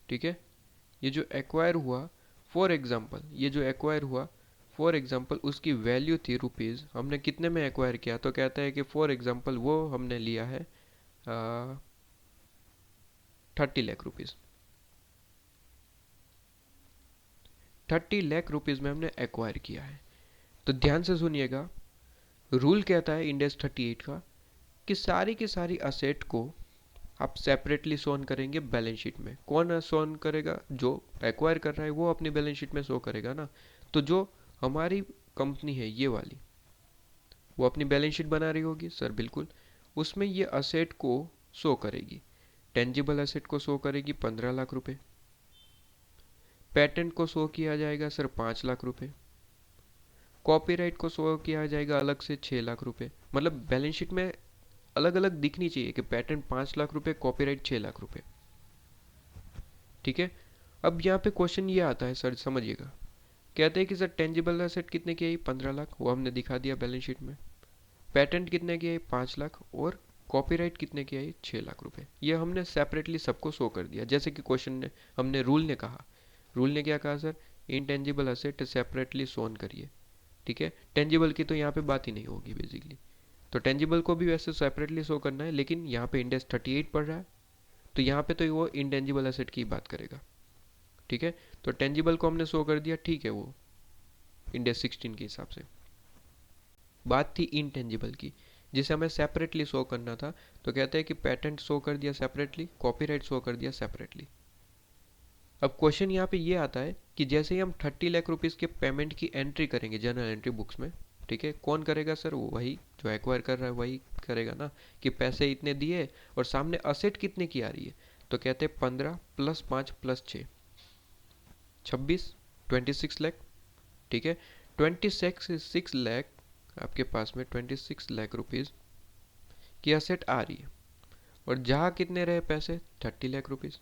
A: ठीक है, ये जो एक्वायर हुआ फॉर एग्जांपल, ये जो एक्वायर हुआ फॉर एग्जांपल उसकी वैल्यू थी रुपीज़, हमने कितने में एक्वायर किया, तो कहता है कि फॉर एग्जांपल वो हमने लिया है 30 लाख रुपीज़। 30 लाख रुपीज़ में हमने एक्वायर किया है। तो ध्यान से सुनिएगा, रूल कहता है इंडेक्स 38 का कि सारी की सारी असेट को आप सेपरेटली शोन करेंगे बैलेंस शीट में। कौन शोन करेगा, जो एक्वायर कर रहा है वो अपनी बैलेंस शीट में शो करेगा ना। तो जो हमारी कंपनी है ये वाली, वो अपनी बैलेंस शीट बना रही होगी सर, बिल्कुल, उसमें ये असेट को शो करेगी। टेंजिबल असेट को शो करेगी 15 लाख रुपए, पेटेंट को शो किया जाएगा सर 5 लाख रुपए, कॉपीराइट को शो किया जाएगा अलग से 6 लाख रुपए। मतलब बैलेंस शीट में अलग अलग दिखनी चाहिए कि पेटेंट 5 लाख रुपए, कॉपीराइट 6 लाख रुपए। ठीक है, अब यहाँ पे क्वेश्चन ये आता है सर, समझिएगा, कहते हैं कि सर टेंजिबल एसेट कितने की आई, 15 लाख, वो हमने दिखा दिया बैलेंस शीट में। पेटेंट कितने की आई, 5 लाख, और कॉपीराइट कितने की आई, 6 लाख रुपए। ये हमने सेपरेटली सबको शो कर दिया, जैसे कि क्वेश्चन ने, हमने रूल ने कहा। रूल ने क्या कहा sir, intangible asset separately shown करिए। ठीक है, टेंजिबल की तो यहाँ पे बात ही नहीं होगी बेसिकली। तो टेंजिबल को भी वैसे सेपरेटली शो करना है, लेकिन यहाँ पे इंडेक्स 38 पड़ रहा है, तो यहाँ पे तो वो इंटेंजिबल एसेट की बात करेगा। ठीक है, तो टेंजिबल को हमने शो कर दिया, ठीक है, वो इंडेक्स 16 के हिसाब से। बात थी इंटेंजिबल की, जिसे हमें सेपरेटली शो करना था, तो कहते हैं कि पेटेंट शो कर दिया सेपरेटली, कॉपीराइट शो कर दिया सेपरेटली। अब क्वेश्चन यहाँ पे ये आता है कि जैसे ही हम 30 लाख रुपीज़ के पेमेंट की एंट्री करेंगे जनरल एंट्री बुक्स में, ठीक है, कौन करेगा सर, वो वही जो एक्वायर कर रहा है वही करेगा ना, कि पैसे इतने दिए और सामने असेट कितने की आ रही है। तो कहते हैं 15 + 5 + 6 26, 26 लाख। ठीक है, 26 लाख आपके पास में 26 लाख रुपीज़ की असेट आ रही है, और जहाँ कितने रहे पैसे, 30 लाख रुपीज़।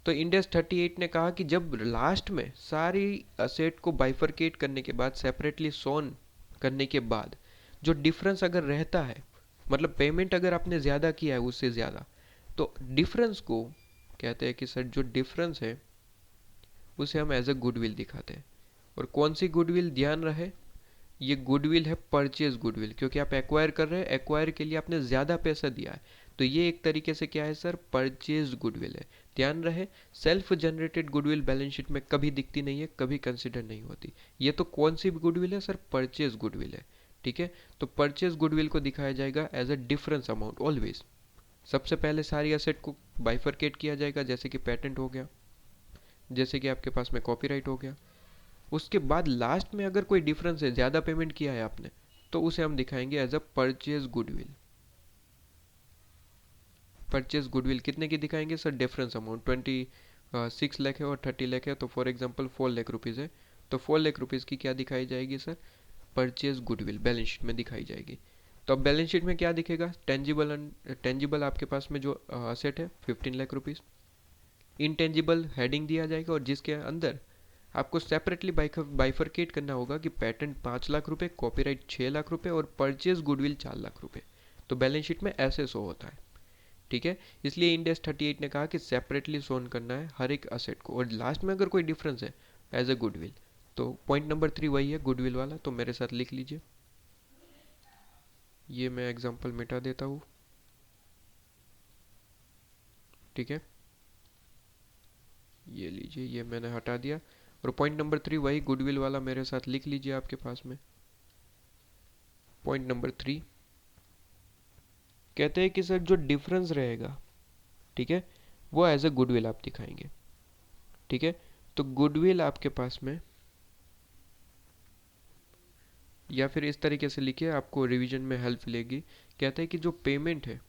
A: तो इंडेक्स 38 ने कहा कि जब लास्ट में सारी असेट को बाइफरकेट करने के बाद, सेपरेटली शोन करने के बाद, जो डिफरेंस अगर रहता है, मतलब पेमेंट अगर आपने ज़्यादा किया है उससे ज़्यादा, तो डिफरेंस को कहते हैं कि सर जो डिफरेंस है उसे हम एज अ गुडविल दिखाते हैं। और कौन सी गुडविल, ध्यान रहे, ये गुडविल है परचेज गुडविल, क्योंकि आप एक्वायर कर रहे हैं, एक्वायर के लिए आपने ज़्यादा पैसा दिया है, तो ये एक तरीके से क्या है सर, परचेज गुडविल है। ध्यान रहे, self generated goodwill balance sheet में कभी दिखती नहीं है, कभी कंसिडर नहीं होती। ये तो कौन सी गुडविल है सर, परचेज गुडविल है। ठीक है, तो परचेज गुडविल को दिखाया जाएगा as a difference amount always. सबसे पहले सारी असेट को बाइफरकेट किया जाएगा, जैसे कि पेटेंट हो गया, जैसे कि आपके पास में कॉपीराइट हो गया। उसके बाद लास्ट में अगर कोई डिफरेंस है, ज़्यादा पेमेंट किया है आपने, तो उसे हम दिखाएंगे as a purchase goodwill. Purchase goodwill कितने की दिखाएंगे सर, डिफरेंस अमाउंट 26 लाख है और 30 लाख है, तो फॉर एग्जांपल 4 लाख रुपीज़ है, तो 4 लाख रुपीज़ की क्या दिखाई जाएगी sir, purchase goodwill balance sheet में दिखाई जाएगी। तो अब बैलेंस शीट में क्या दिखेगा, टेंजिबल आपके पास में जो असेट है 15 लाख रुपीज़, इनटेंजिबल हेडिंग दिया जाएगा, और जिसके अंदर आपको सेपरेटली बाइफरकेट करना होगा कि पेटेंट 5 लाख रुपए, कॉपीराइट 6 लाख रुपए और परचेज गुडविल 4 लाख रुपए। तो बैलेंस शीट में ऐसे शो होता है। ठीक है, इसलिए इंड एस 38 ने कहा कि सेपरेटली शोन करना है हर एक असेट को, और लास्ट में अगर कोई डिफरेंस है एज ए गुडविल। तो पॉइंट नंबर 3 वही है, गुडविल वाला, तो मेरे साथ लिख लीजिए। ये मैं एग्जांपल मिटा देता हूँ, ठीक है, ये लीजिए, ये मैंने हटा दिया। और पॉइंट नंबर 3 वही गुडविल वाला मेरे साथ लिख लीजिए आपके पास में। पॉइंट नंबर 3 कहते हैं कि सर जो डिफरेंस रहेगा, ठीक है, वो एज ए गुडविल आप दिखाएंगे, ठीक है। तो गुडविल आपके पास में, या फिर इस तरीके से लिखिए, आपको रिवीजन में हेल्प मिलेगी। कहते हैं कि जो पेमेंट है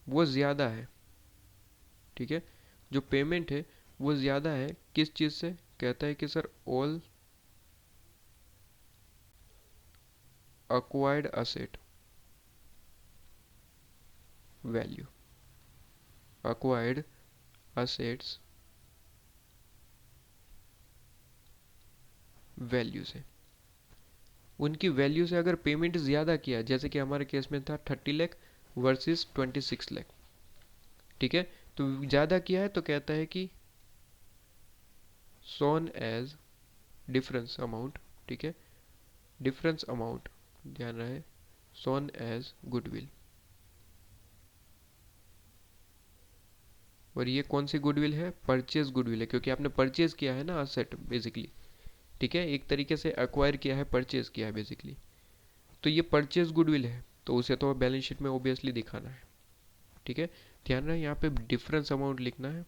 A: वो ज़्यादा है, ठीक है, जो पेमेंट है वो ज़्यादा है किस चीज़ से। कहता है कि sir all acquired asset value, acquired assets value से, उनकी वैल्यू से अगर पेमेंट ज़्यादा किया, जैसे कि हमारे केस में था 30 लाख वर्सेस 26 लाख, ठीक है, तो ज़्यादा किया है तो कहता है कि सोन एज डिफरेंस अमाउंट, ठीक है, डिफरेंस अमाउंट, ध्यान रहे, सोन एज गुडविल। और ये कौन सी गुडविल है, परचेज गुडविल है, क्योंकि आपने परचेज किया है ना असेट बेसिकली, ठीक है, एक तरीके से एक्वायर किया है, परचेज किया है बेसिकली। तो ये परचेज गुडविल है, तो उसे तो बैलेंस शीट में ओबियसली दिखाना है, ठीक है। ध्यान रहे, यहाँ पे डिफरेंस अमाउंट लिखना है,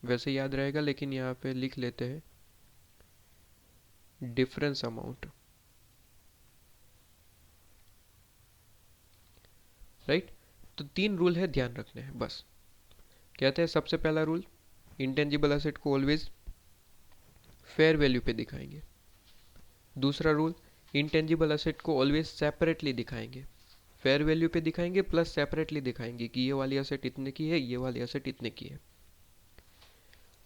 A: वैसे याद रहेगा लेकिन यहाँ पे लिख लेते हैं डिफरेंस अमाउंट, राइट। तो 3 रूल है, ध्यान रखने हैं बस। कहते हैं सबसे पहला रूल, इंटेंजिबल असेट को ऑलवेज फेयर वैल्यू पे दिखाएंगे। दूसरा रूल, इंटेंजिबल असेट को ऑलवेज सेपरेटली दिखाएंगे, फेयर वैल्यू पे दिखाएंगे प्लस सेपरेटली दिखाएंगे कि ये वाली असेट इतने की है, ये वाली असेट इतने की है।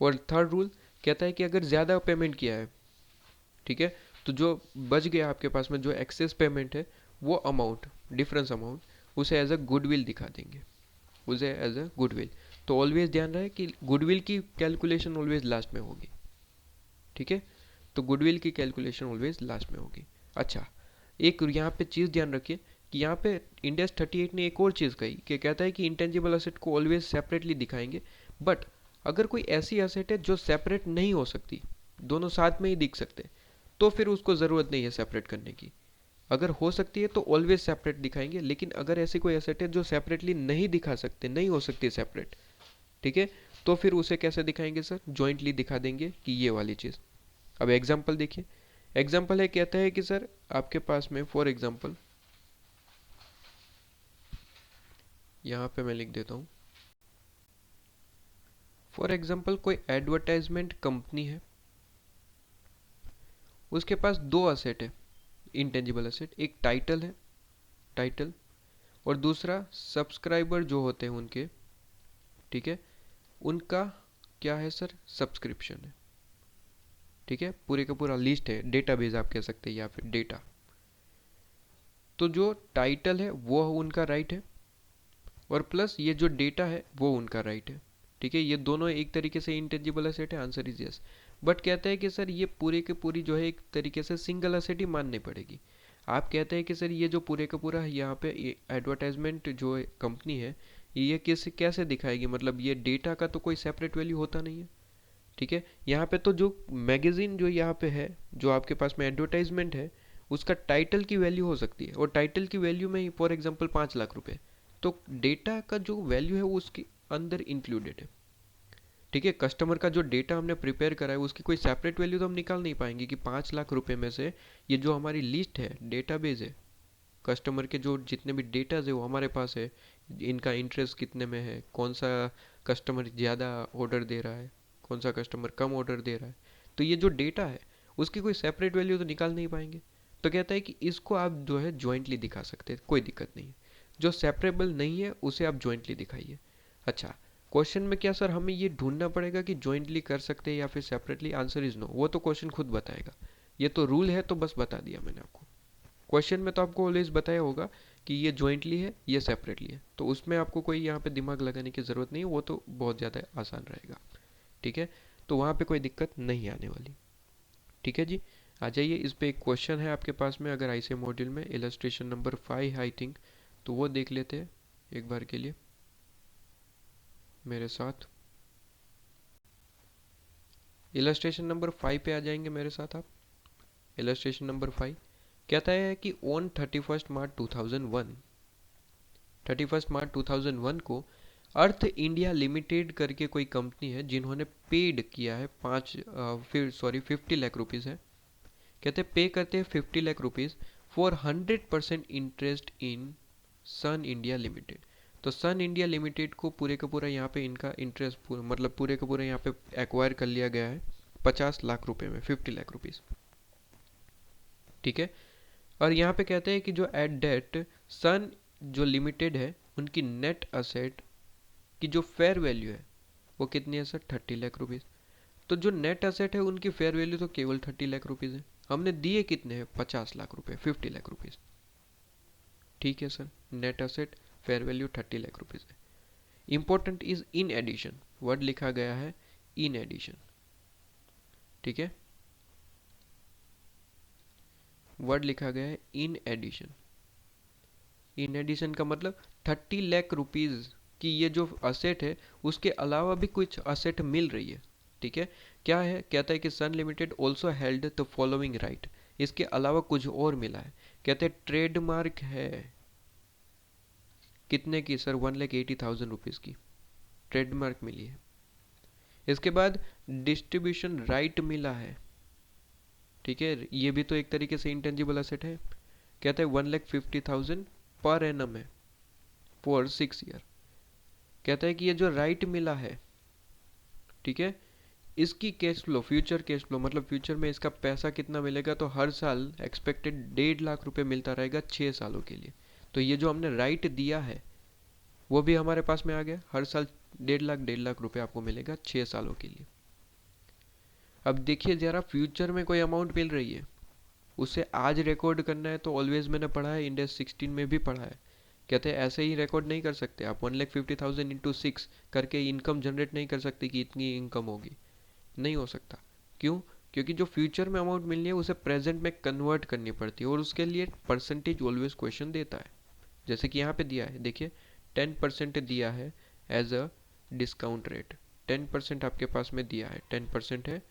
A: और थर्ड रूल कहता है कि अगर ज़्यादा पेमेंट किया है, ठीक है, तो जो बच गया आपके पास में जो एक्सेस पेमेंट है, वो अमाउंट, डिफरेंस अमाउंट, उसे एज अ गुडविल दिखा देंगे, उसे एज अ गुडविल। तो ऑलवेज ध्यान रहे कि गुडविल की कैलकुलेशन ऑलवेज लास्ट में होगी, ठीक है, तो गुडविल की कैलकुलेशन ऑलवेज लास्ट में होगी। अच्छा, एक यहाँ पे चीज़ ध्यान रखिए कि यहाँ पे इंड एस 38 ने एक और चीज़ कही कि कहता है कि इंटेंजिबल असेट को ऑलवेज सेपरेटली दिखाएंगे, बट अगर कोई ऐसी असेट है जो सेपरेट नहीं हो सकती, दोनों साथ में ही दिख सकते, तो फिर उसको ज़रूरत नहीं है सेपरेट करने की। अगर हो सकती है तो ऑलवेज सेपरेट दिखाएंगे, लेकिन अगर ऐसी कोई एसेट है जो सेपरेटली नहीं दिखा सकते, नहीं हो सकती सेपरेट, ठीक है, तो फिर उसे कैसे दिखाएंगे सर, जॉइंटली दिखा देंगे कि ये वाली चीज़। अब एग्जाम्पल देखिए, एग्जाम्पल है, कहता है कि सर आपके पास में फॉर एग्जाम्पल, यहाँ पे मैं लिख देता हूँ, फॉर एग्जाम्पल कोई एडवर्टाइजमेंट कंपनी है, उसके पास 2 असेट है, इंटेंजिबल असेट, एक टाइटल है, टाइटल, और दूसरा सब्सक्राइबर जो होते हैं उनके, ठीक है, उनका क्या है सर, सब्सक्रिप्शन है, ठीक है, पूरे का पूरा लिस्ट है, डेटाबेस आप कह सकते हैं या फिर डेटा। तो जो टाइटल है वो उनका राइट है, और प्लस ये जो डेटा है वो उनका राइट है, ठीक है, ये दोनों एक तरीके से इंटेंजिबल एसेट है, आंसर इज यस। बट कहते हैं कि सर ये पूरे के पूरी जो है एक तरीके से सिंगल एसेट ही माननी पड़ेगी। आप कहते हैं कि सर ये जो पूरे का पूरा यहाँ पे एडवर्टाइजमेंट जो कंपनी है, ये कैसे दिखाएगी, मतलब ये डेटा का तो कोई सेपरेट वैल्यू होता नहीं है, ठीक है। यहाँ पे तो जो मैगजीन जो यहाँ पे है, जो आपके पास में एडवर्टाइजमेंट है, उसका टाइटल की वैल्यू हो सकती है, और टाइटल की वैल्यू में ही फॉर एग्जांपल 5 लाख रुपए, तो डेटा का जो वैल्यू है वो उसके अंदर इंक्लूडेड है, ठीक है। कस्टमर का जो डेटा हमने प्रिपेयर करा है उसकी कोई सेपरेट वैल्यू तो हम निकाल नहीं पाएंगे कि 5 लाख रुपए में से ये जो हमारी लिस्ट है, डेटाबेस है, कस्टमर के जो जितने भी डेटाज है वो हमारे पास है, इनका इंटरेस्ट कितने में है, कौन सा कस्टमर ज़्यादा ऑर्डर दे रहा है, कौन सा कस्टमर कम ऑर्डर दे रहा है, तो ये जो डेटा है उसकी कोई सेपरेट वैल्यू तो निकाल नहीं पाएंगे। तो कहता है कि इसको आप जो है ज्वाइंटली दिखा सकते हैं, कोई दिक्कत नहीं है, जो सेपरेबल नहीं है उसे आप ज्वाइंटली दिखाइए। अच्छा, क्वेश्चन में क्या सर हमें ये ढूंढना पड़ेगा कि ज्वाइंटली कर सकते हैं या फिर सेपरेटली, आंसर इज नो, वो तो क्वेश्चन खुद बताएगा, ये तो रूल है तो बस बता दिया मैंने आपको। क्वेश्चन में तो आपको ऑलवेज बताया होगा कि ये जॉइंटली है, ये सेपरेटली है, तो उसमें आपको कोई यहाँ पे दिमाग लगाने की ज़रूरत नहीं है, वो तो बहुत ज़्यादा आसान रहेगा। ठीक है, तो वहाँ पे कोई दिक्कत नहीं आने वाली। ठीक है जी, आ जाइए, इस पे एक क्वेश्चन है आपके पास में, अगर आईसीएम मॉड्यूल में इलस्ट्रेशन नंबर 5 है आई थिंक, तो वो देख लेते हैं एक बार के लिए मेरे साथ। इलस्ट्रेशन नंबर 5 पे आ जाएंगे मेरे साथ आप। इलस्ट्रेशन नंबर 5 कहता है कि ऑन 31 मार्च 2001 को अर्थ इंडिया लिमिटेड करके कोई कंपनी है जिन्होंने पेड किया है 50 लाख रुपीज़ है, कहते हैं पे करते हैं 50 lakh rupees for 100% interest in Sun India Limited. तो सन इंडिया लिमिटेड को पूरे का पूरा यहाँ पे इनका इंटरेस्ट मतलब पूरे का पूरा यहाँ पे एक्वायर कर लिया गया है 50 लाख रुपए में, 50 लाख रुपीज़। ठीक है, और यहाँ पे कहते हैं कि जो एट डेट सन जो लिमिटेड है उनकी नेट असेट की जो फेयर वैल्यू है वो कितनी है सर, 30 लाख रुपीज़। तो जो नेट असेट है उनकी फेयर वैल्यू तो केवल 30 लाख रुपीज़ है, हमने दिए कितने हैं, 50 लाख रुपए, 50 लाख रुपीज़। ठीक है sir, net asset fair value 30 lakh rupees है। Important is in addition, word लिखा गया है इन एडिशन। ठीक है, वर्ड लिखा गया है इन एडिशन। इन एडिशन का मतलब 30 लाख रुपीज़ की ये जो असेट है उसके अलावा भी कुछ असेट मिल रही है। ठीक है, क्या है, कहता है कि Sun limited also held the following right, इसके अलावा कुछ और मिला है। कहते हैं ट्रेडमार्क है कितने की सर, 1,80,000 रुपीज़ की ट्रेडमार्क मिली है। इसके बाद डिस्ट्रीब्यूशन राइट मिला है। ठीक है, ये भी तो एक तरीके से इंटेंजिबल असेट है। कहते हैं 1,50,000 पर एनम है फॉर 6 ईयर। कहता है कि ये जो राइट मिला है, ठीक है, इसकी cash flow, future cash flow मतलब फ्यूचर में इसका पैसा कितना मिलेगा, तो हर साल एक्सपेक्टेड 1.5 लाख रुपए मिलता रहेगा 6 सालों के लिए। तो ये जो हमने राइट दिया है वो भी हमारे पास में आ गया, हर साल 1.5 लाख रुपए आपको मिलेगा 6 सालों के लिए। अब देखिए जरा, फ्यूचर में कोई अमाउंट मिल रही है उसे आज रिकॉर्ड करना है, तो ऑलवेज मैंने पढ़ा है, इंडेक्स 16 में भी पढ़ा है, कहते हैं ऐसे ही रिकॉर्ड नहीं कर सकते आप, 1,50,000 इंटू 6 करके इनकम जनरेट नहीं कर सकते कि इतनी इनकम होगी, नहीं हो सकता। क्यों, क्योंकि जो फ्यूचर में अमाउंट मिलनी है उसे प्रेजेंट में कन्वर्ट करनी पड़ती है, और उसके लिए परसेंटेज ऑलवेज क्वेश्चन देता है। जैसे कि यहाँ पे दिया है, देखिए 10% दिया है एज अ डिस्काउंट रेट, 10% आपके पास में दिया है, 10% है,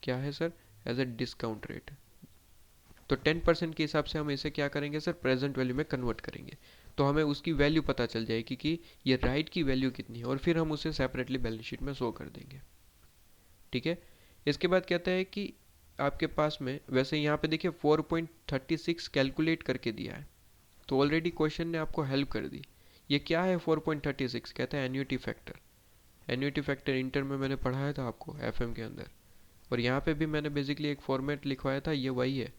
A: क्या है sir, as a discount rate. तो 10% के हिसाब से हम इसे क्या करेंगे सर, प्रेजेंट वैल्यू में कन्वर्ट करेंगे, तो हमें उसकी वैल्यू पता चल जाएगी कि ये राइट की वैल्यू कितनी है, और फिर हम उसे सेपरेटली बैलेंस शीट में शो कर देंगे। ठीक है, इसके बाद कहता है कि आपके पास में वैसे यहाँ पे देखिए 4.36 कैलकुलेट करके दिया है, तो ऑलरेडी क्वेश्चन ने आपको हेल्प कर दी। ये क्या है 4.36, कहता है annuity factor. Annuity factor inter में मैंने पढ़ाया था आपको एफएम के अंदर, और यहाँ पे भी मैंने बेसिकली एक फॉर्मेट लिखवाया था, ये वही है।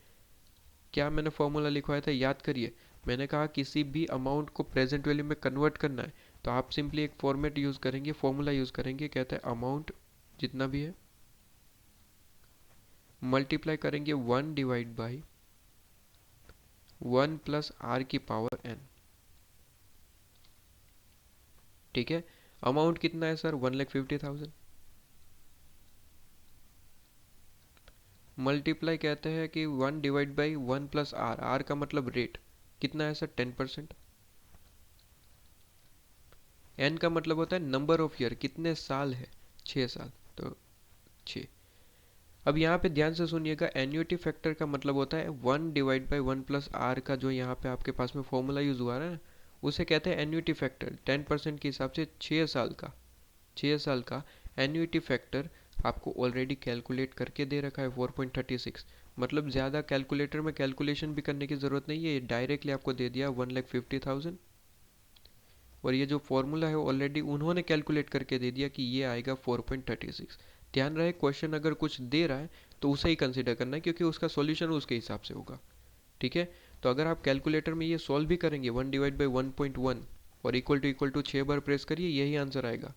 A: क्या मैंने फॉर्मूला लिखवाया था, याद करिए, मैंने कहा किसी भी अमाउंट को प्रेजेंट वैल्यू में कन्वर्ट करना है तो आप सिंपली एक फॉर्मेट यूज़ करेंगे, फॉर्मूला यूज़ करेंगे, कहता है अमाउंट जितना भी है मल्टीप्लाई करेंगे 1 डिवाइड बाई 1 प्लस आर की पावर n। ठीक है, अमाउंट कितना है सर, 1,50,000, मल्टीप्लाई कहते हैं कि 1 divide by 1 plus R, R का मतलब रेट कितना है सर, 10%। एन का मतलब होता है नंबर ऑफ ईयर, कितने साल है, 6 साल, तो 6। अब यहाँ पे ध्यान से सुनिएगा, एन्युटी फैक्टर का मतलब होता है 1 डिवाइड बाई 1 प्लस आर का जो यहाँ पे आपके पास में फॉर्मूला यूज हुआ है ना, उसे कहते हैं एन्युटी फैक्टर। 10% के हिसाब से 6 साल का, 6 साल का एन्युटी फैक्टर आपको ऑलरेडी कैलकुलेट करके दे रखा है 4.36। मतलब ज़्यादा कैलकुलेटर में कैलकुलेशन भी करने की ज़रूरत नहीं है, ये डायरेक्टली आपको दे दिया 1,50,000, और ये जो फॉर्मूला है ऑलरेडी उन्होंने कैलकुलेट करके दे दिया कि ये आएगा 4.36। ध्यान रहे, क्वेश्चन अगर कुछ दे रहा है तो उसे ही कंसिडर करना है, क्योंकि उसका सॉल्यूशन उसके हिसाब से होगा। ठीक है, तो अगर आप कैलकुलेटर में ये सॉल्व भी करेंगे 1 डिवाइड बाई 1.1 और इक्वल टू 6 बार प्रेस करिए, यही आंसर आएगा।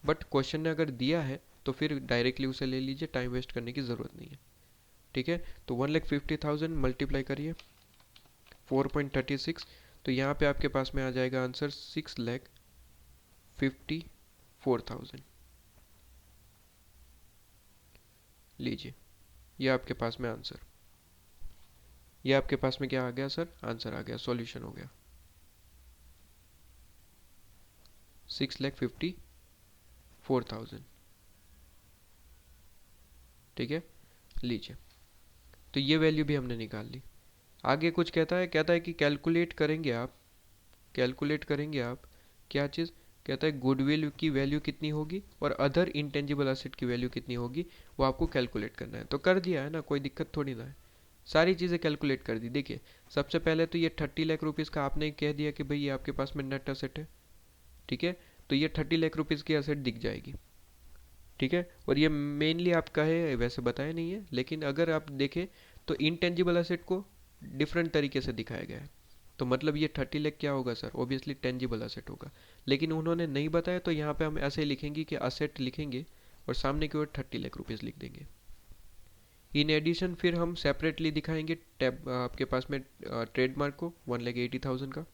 A: बट क्वेश्चन ने अगर दिया है तो फिर डायरेक्टली उसे ले लीजिए, टाइम वेस्ट करने की ज़रूरत नहीं है। ठीक है, तो 1,50,000 मल्टीप्लाई करिए 4.36, तो यहाँ पे आपके पास में आ जाएगा आंसर 6,54,000। लीजिए, ये आपके पास में आंसर, ये आपके पास में क्या आ गया सर, आंसर आ गया, सॉल्यूशन हो गया 6,54,000। ठीक है, लीजिए, तो ये वैल्यू भी हमने निकाल ली। आगे कुछ कहता है कि कैलकुलेट करेंगे आप, कैलकुलेट करेंगे आप क्या चीज़, कहता है गुडविल की वैल्यू कितनी होगी और अदर इंटेंजिबल एसेट की वैल्यू कितनी होगी, वो आपको कैलकुलेट करना है। तो कर दिया है ना, कोई दिक्कत थोड़ी ना है, सारी चीज़ें कैलकुलेट कर दी। देखिए, सबसे पहले तो ये 30 लाख रुपीज़ का आपने कह दिया कि भाई ये आपके पास में नेट एसेट है। ठीक है, तो ये 30 लाख रुपीज़ की एसेट दिख जाएगी। ठीक है, और ये मेनली आपका है, वैसे बताया नहीं है, लेकिन अगर आप देखें तो इंटेंजिबल एसेट को डिफरेंट तरीके से दिखाया गया है। तो मतलब ये 30 लाख क्या होगा सर, ऑब्वियसली टेंजिबल एसेट होगा, लेकिन उन्होंने नहीं बताया, तो यहाँ पे हम ऐसे लिखेंगे कि असेट लिखेंगे और सामने की ओर 30 लाख रुपीज़ लिख देंगे। इन एडिशन फिर हम सेपरेटली दिखाएंगे टैब आपके पास में ट्रेडमार्क को 1,80,000 का,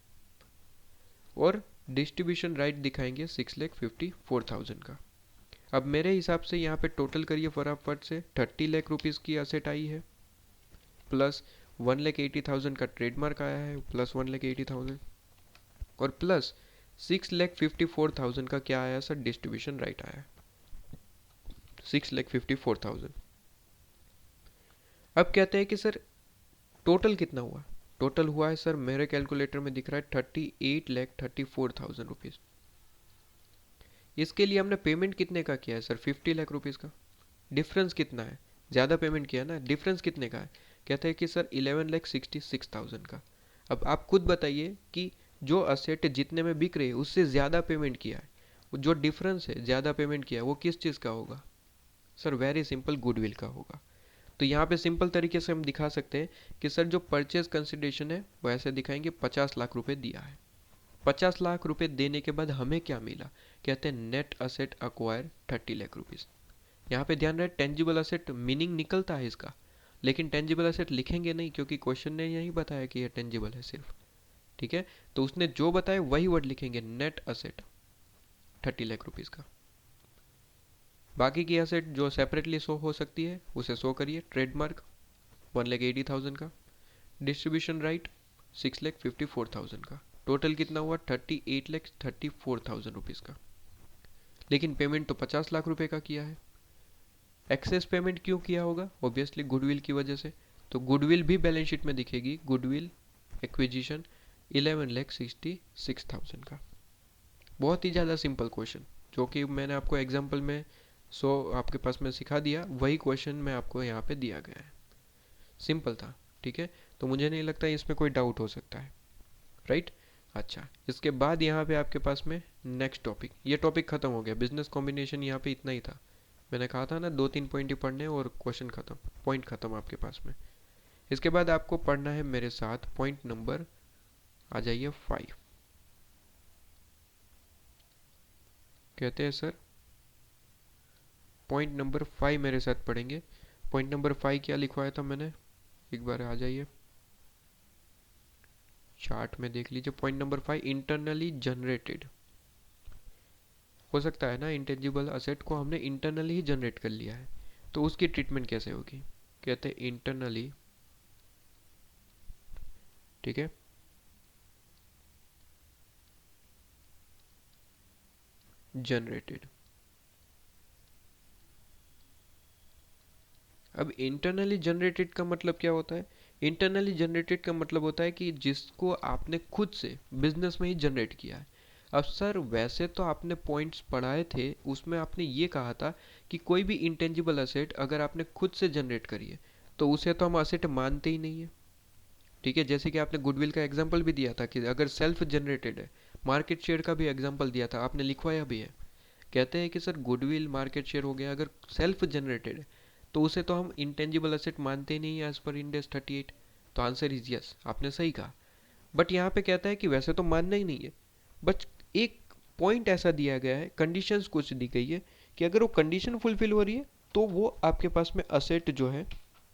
A: और डिस्ट्रीब्यूशन राइट दिखाएंगे 6,54,000 का। अब मेरे हिसाब से यहाँ पे टोटल करिए फटाफट से, 30 लाख रुपीज़ की असेट आई है, प्लस 1,80,000 का ट्रेडमार्क आया है, प्लस 1,80,000, और प्लस 6,54,000 का क्या आया सर, डिस्ट्रीब्यूशन राइट आया 6,54,000। अब कहते हैं कि सर टोटल कितना हुआ, टोटल हुआ है सर, मेरे कैलकुलेटर में दिख रहा है 38,34,000 रुपीज़। इसके लिए हमने पेमेंट कितने का किया है सर, 50 लाख रुपीज़ का। डिफरेंस कितना है, ज़्यादा पेमेंट किया ना, डिफरेंस कितने का है, कहते हैं कि सर 11,66,000 का। अब आप खुद बताइए कि जो असेट जितने में बिक रही है उससे ज़्यादा पेमेंट किया है, जो डिफरेंस है ज़्यादा पेमेंट किया है, वो किस चीज़ का होगा सर, वेरी सिंपल, गुडविल का होगा। तो यहाँ पे सिंपल तरीके से हम दिखा सकते हैं कि सर जो परचेज कंसिडरेशन है वो ऐसे दिखाएंगे, 50 लाख रुपए दिया है, 50 लाख रुपए देने के बाद हमें क्या मिला, कहते हैं net asset acquire 30 lakh rupees. यहाँ पे ध्यान रहे, टेंजिबल असेट मीनिंग निकलता है इसका, लेकिन टेंजिबल असेट लिखेंगे नहीं, क्योंकि क्वेश्चन ने यही बताया कि ये टेंजिबल है सिर्फ। ठीक है, तो उसने जो बताया वही वर्ड लिखेंगे, नेट असेट 30 लाख रुपीज़ का। बाकी की असेट जो सेपरेटली शो हो सकती है उसे शो करिए, ट्रेडमार्क 1,80,000 का, डिस्ट्रीब्यूशन राइट 6,54,000 का, टोटल कितना हुआ 38,34,000 रुपीज़ का। लेकिन पेमेंट तो 50 लाख रुपए का किया है। एक्सेस पेमेंट क्यों किया होगा, ऑब्वियसली गुडविल की वजह से, तो गुडविल भी बैलेंस शीट में दिखेगी, गुडविल एक्विजिशन 11,66,000 का। बहुत ही ज़्यादा सिंपल क्वेश्चन, जो कि मैंने आपको एग्जाम्पल में आपके पास में सिखा दिया, वही क्वेश्चन में आपको यहाँ पे दिया गया है, सिंपल था। ठीक है, तो मुझे नहीं लगता इसमें कोई डाउट हो सकता है, राइट। अच्छा, इसके बाद यहाँ पे आपके पास में नेक्स्ट टॉपिक, ये टॉपिक खत्म हो गया, बिजनेस कॉम्बिनेशन यहाँ पे इतना ही था। मैंने कहा था ना 2-3 पॉइंट ही पढ़ने और क्वेश्चन खत्म, पॉइंट खत्म आपके पास में। इसके बाद आपको पढ़ना है मेरे साथ पॉइंट नंबर, आ जाइए 5। कहते हैं सर पॉइंट नंबर 5 मेरे साथ पढ़ेंगे। पॉइंट नंबर 5 क्या लिखवाया था मैंने, एक बार आ जाइए चार्ट में देख लीजिए। Point number 5, internally generated. हो सकता है ना इंटेंजिबल असेट को हमने इंटरनली ही जनरेट कर लिया है, तो उसकी ट्रीटमेंट कैसे होगी, कहते हैं इंटरनली, ठीक है, जनरेटेड। अब इंटरनली जनरेटेड का मतलब क्या होता है, इंटरनली जनरेटेड का मतलब होता है कि जिसको आपने खुद से बिजनेस में ही जनरेट किया है। अब सर वैसे तो आपने पॉइंट्स पढ़ाए थे, उसमें आपने ये कहा था कि कोई भी इंटेंजिबल असेट अगर आपने खुद से जनरेट करी है तो उसे तो हम असेट मानते ही नहीं है। ठीक है, जैसे कि आपने गुडविल का एग्जांपल भी दिया था कि अगर सेल्फ जनरेटेड है, मार्केट शेयर का भी एग्जांपल दिया था, आपने लिखवाया भी है। कहते हैं कि सर गुडविल मार्केट शेयर हो गया, अगर सेल्फ जनरेटेड है तो उसे तो हम इंटेंजिबल असेट मानते ही नहीं है एज पर इंड एस 38। तो आंसर इज यस, आपने सही कहा। बट यहाँ पे कहता है कि वैसे तो मानना ही नहीं है, बट एक पॉइंट ऐसा दिया गया है, कंडीशंस कुछ दी गई है कि अगर वो कंडीशन फुलफिल हो रही है तो वो आपके पास में असेट जो है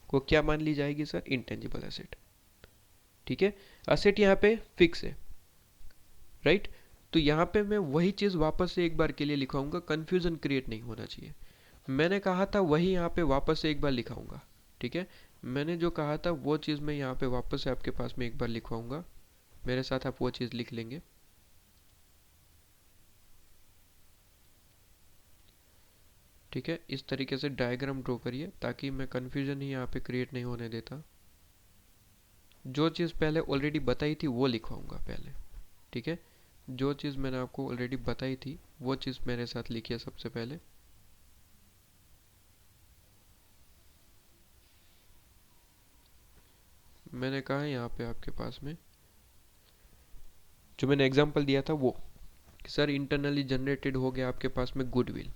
A: वो क्या मान ली जाएगी सर, इंटेंजिबल असेट। ठीक है, असेट यहाँ पे फिक्स है, राइट। तो यहाँ पे मैं वही चीज़ वापस से एक बार के लिए लिखाऊंगा, कंफ्यूजन क्रिएट नहीं होना चाहिए। मैंने कहा था वही यहाँ पे वापस से एक बार लिखाऊंगा, ठीक है। मैंने जो कहा था वो चीज़ मैं यहाँ पे वापस से आपके पास में एक बार लिखवाऊंगा, मेरे साथ आप वो चीज़ लिख लेंगे। ठीक है, इस तरीके से डायग्राम ड्रॉ करिए ताकि मैं कंफ्यूजन ही यहाँ पे क्रिएट नहीं होने देता। जो चीज़ पहले ऑलरेडी बताई थी वो लिखवाऊंगा पहले, ठीक है। जो चीज़ मैंने आपको ऑलरेडी बताई थी वो चीज़ मेरे साथ लिखिए सबसे पहले। मैंने कहा है यहाँ पे आपके पास में जो मैंने एग्जांपल दिया था वो कि सर इंटरनली जनरेटेड हो गया आपके पास में गुडविल,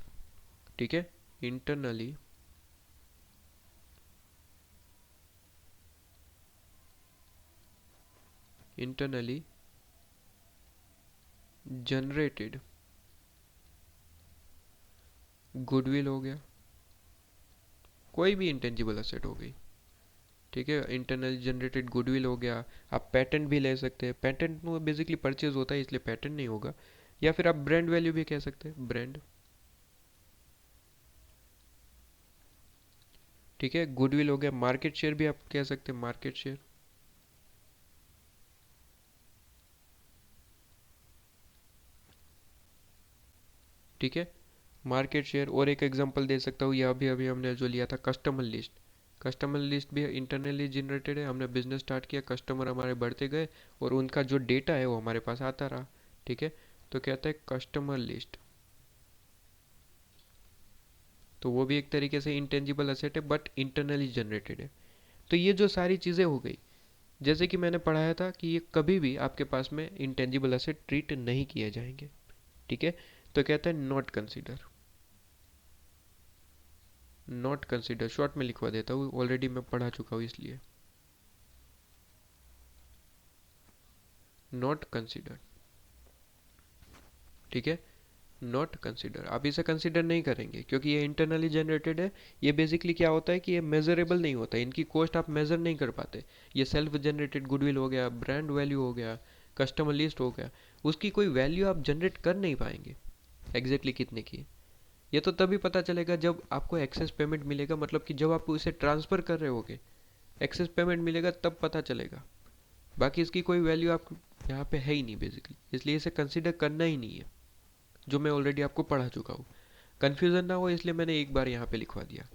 A: ठीक है। इंटरनली इंटरनली जनरेटेड गुडविल हो गया, कोई भी इंटेंजिबल असेट हो गई, ठीक है। इंटरनली जनरेटेड गुडविल हो गया। आप पेटेंट भी ले सकते हैं, पेटेंट में बेसिकली परचेज होता है इसलिए पेटेंट नहीं होगा। या फिर आप ब्रांड वैल्यू भी कह सकते हैं, ब्रांड, ठीक है। गुडविल हो गया। मार्केट शेयर भी आप कह सकते हैं, मार्केट शेयर, ठीक है। Market share. और एक एग्जांपल दे सकता हूँ, ये अभी अभी हमने जो लिया था कस्टमर लिस्ट, कस्टमर लिस्ट भी इंटरनली जनरेटेड है। हमने बिजनेस स्टार्ट किया, कस्टमर हमारे बढ़ते गए और उनका जो डेटा है वो हमारे पास आता रहा, ठीक है। तो कहता है कस्टमर लिस्ट, तो वो भी एक तरीके से इंटेंजिबल असेट है बट इंटरनली जनरेटेड है। तो ये जो सारी चीज़ें हो गई, जैसे कि मैंने पढ़ाया था कि ये कभी भी आपके पास में इंटेंजिबल असेट ट्रीट नहीं किए जाएंगे, ठीक है। तो कहता है not consider, not consider short में लिखवा देता हूँ, ऑलरेडी मैं पढ़ा चुका हूँ इसलिए। नॉट कंसीडर, ठीक है। नॉट कंसीडर, आप इसे कंसीडर नहीं करेंगे क्योंकि ये इंटरनली जनरेटेड है। ये बेसिकली क्या होता है कि ये मेजरेबल नहीं होता, इनकी कॉस्ट आप मेजर नहीं कर पाते। ये सेल्फ जनरेटेड गुडविल हो गया, ब्रांड वैल्यू हो गया, कस्टमर लिस्ट हो गया, उसकी कोई वैल्यू आप जनरेट कर नहीं पाएंगे एग्जैक्टली कितने की है। ये तो तभी पता चलेगा जब आपको एक्सेस पेमेंट मिलेगा, मतलब कि जब आप उसे ट्रांसफ़र कर रहे होगे एक्सेस पेमेंट मिलेगा तब पता चलेगा। बाकी इसकी कोई वैल्यू आप यहाँ पे है ही नहीं बेसिकली, इसलिए इसे कंसिडर करना ही नहीं है, जो मैं ऑलरेडी आपको पढ़ा चुका हूँ। कन्फ्यूज़न ना हो इसलिए मैंने एक बार यहाँ पे लिखवा दिया।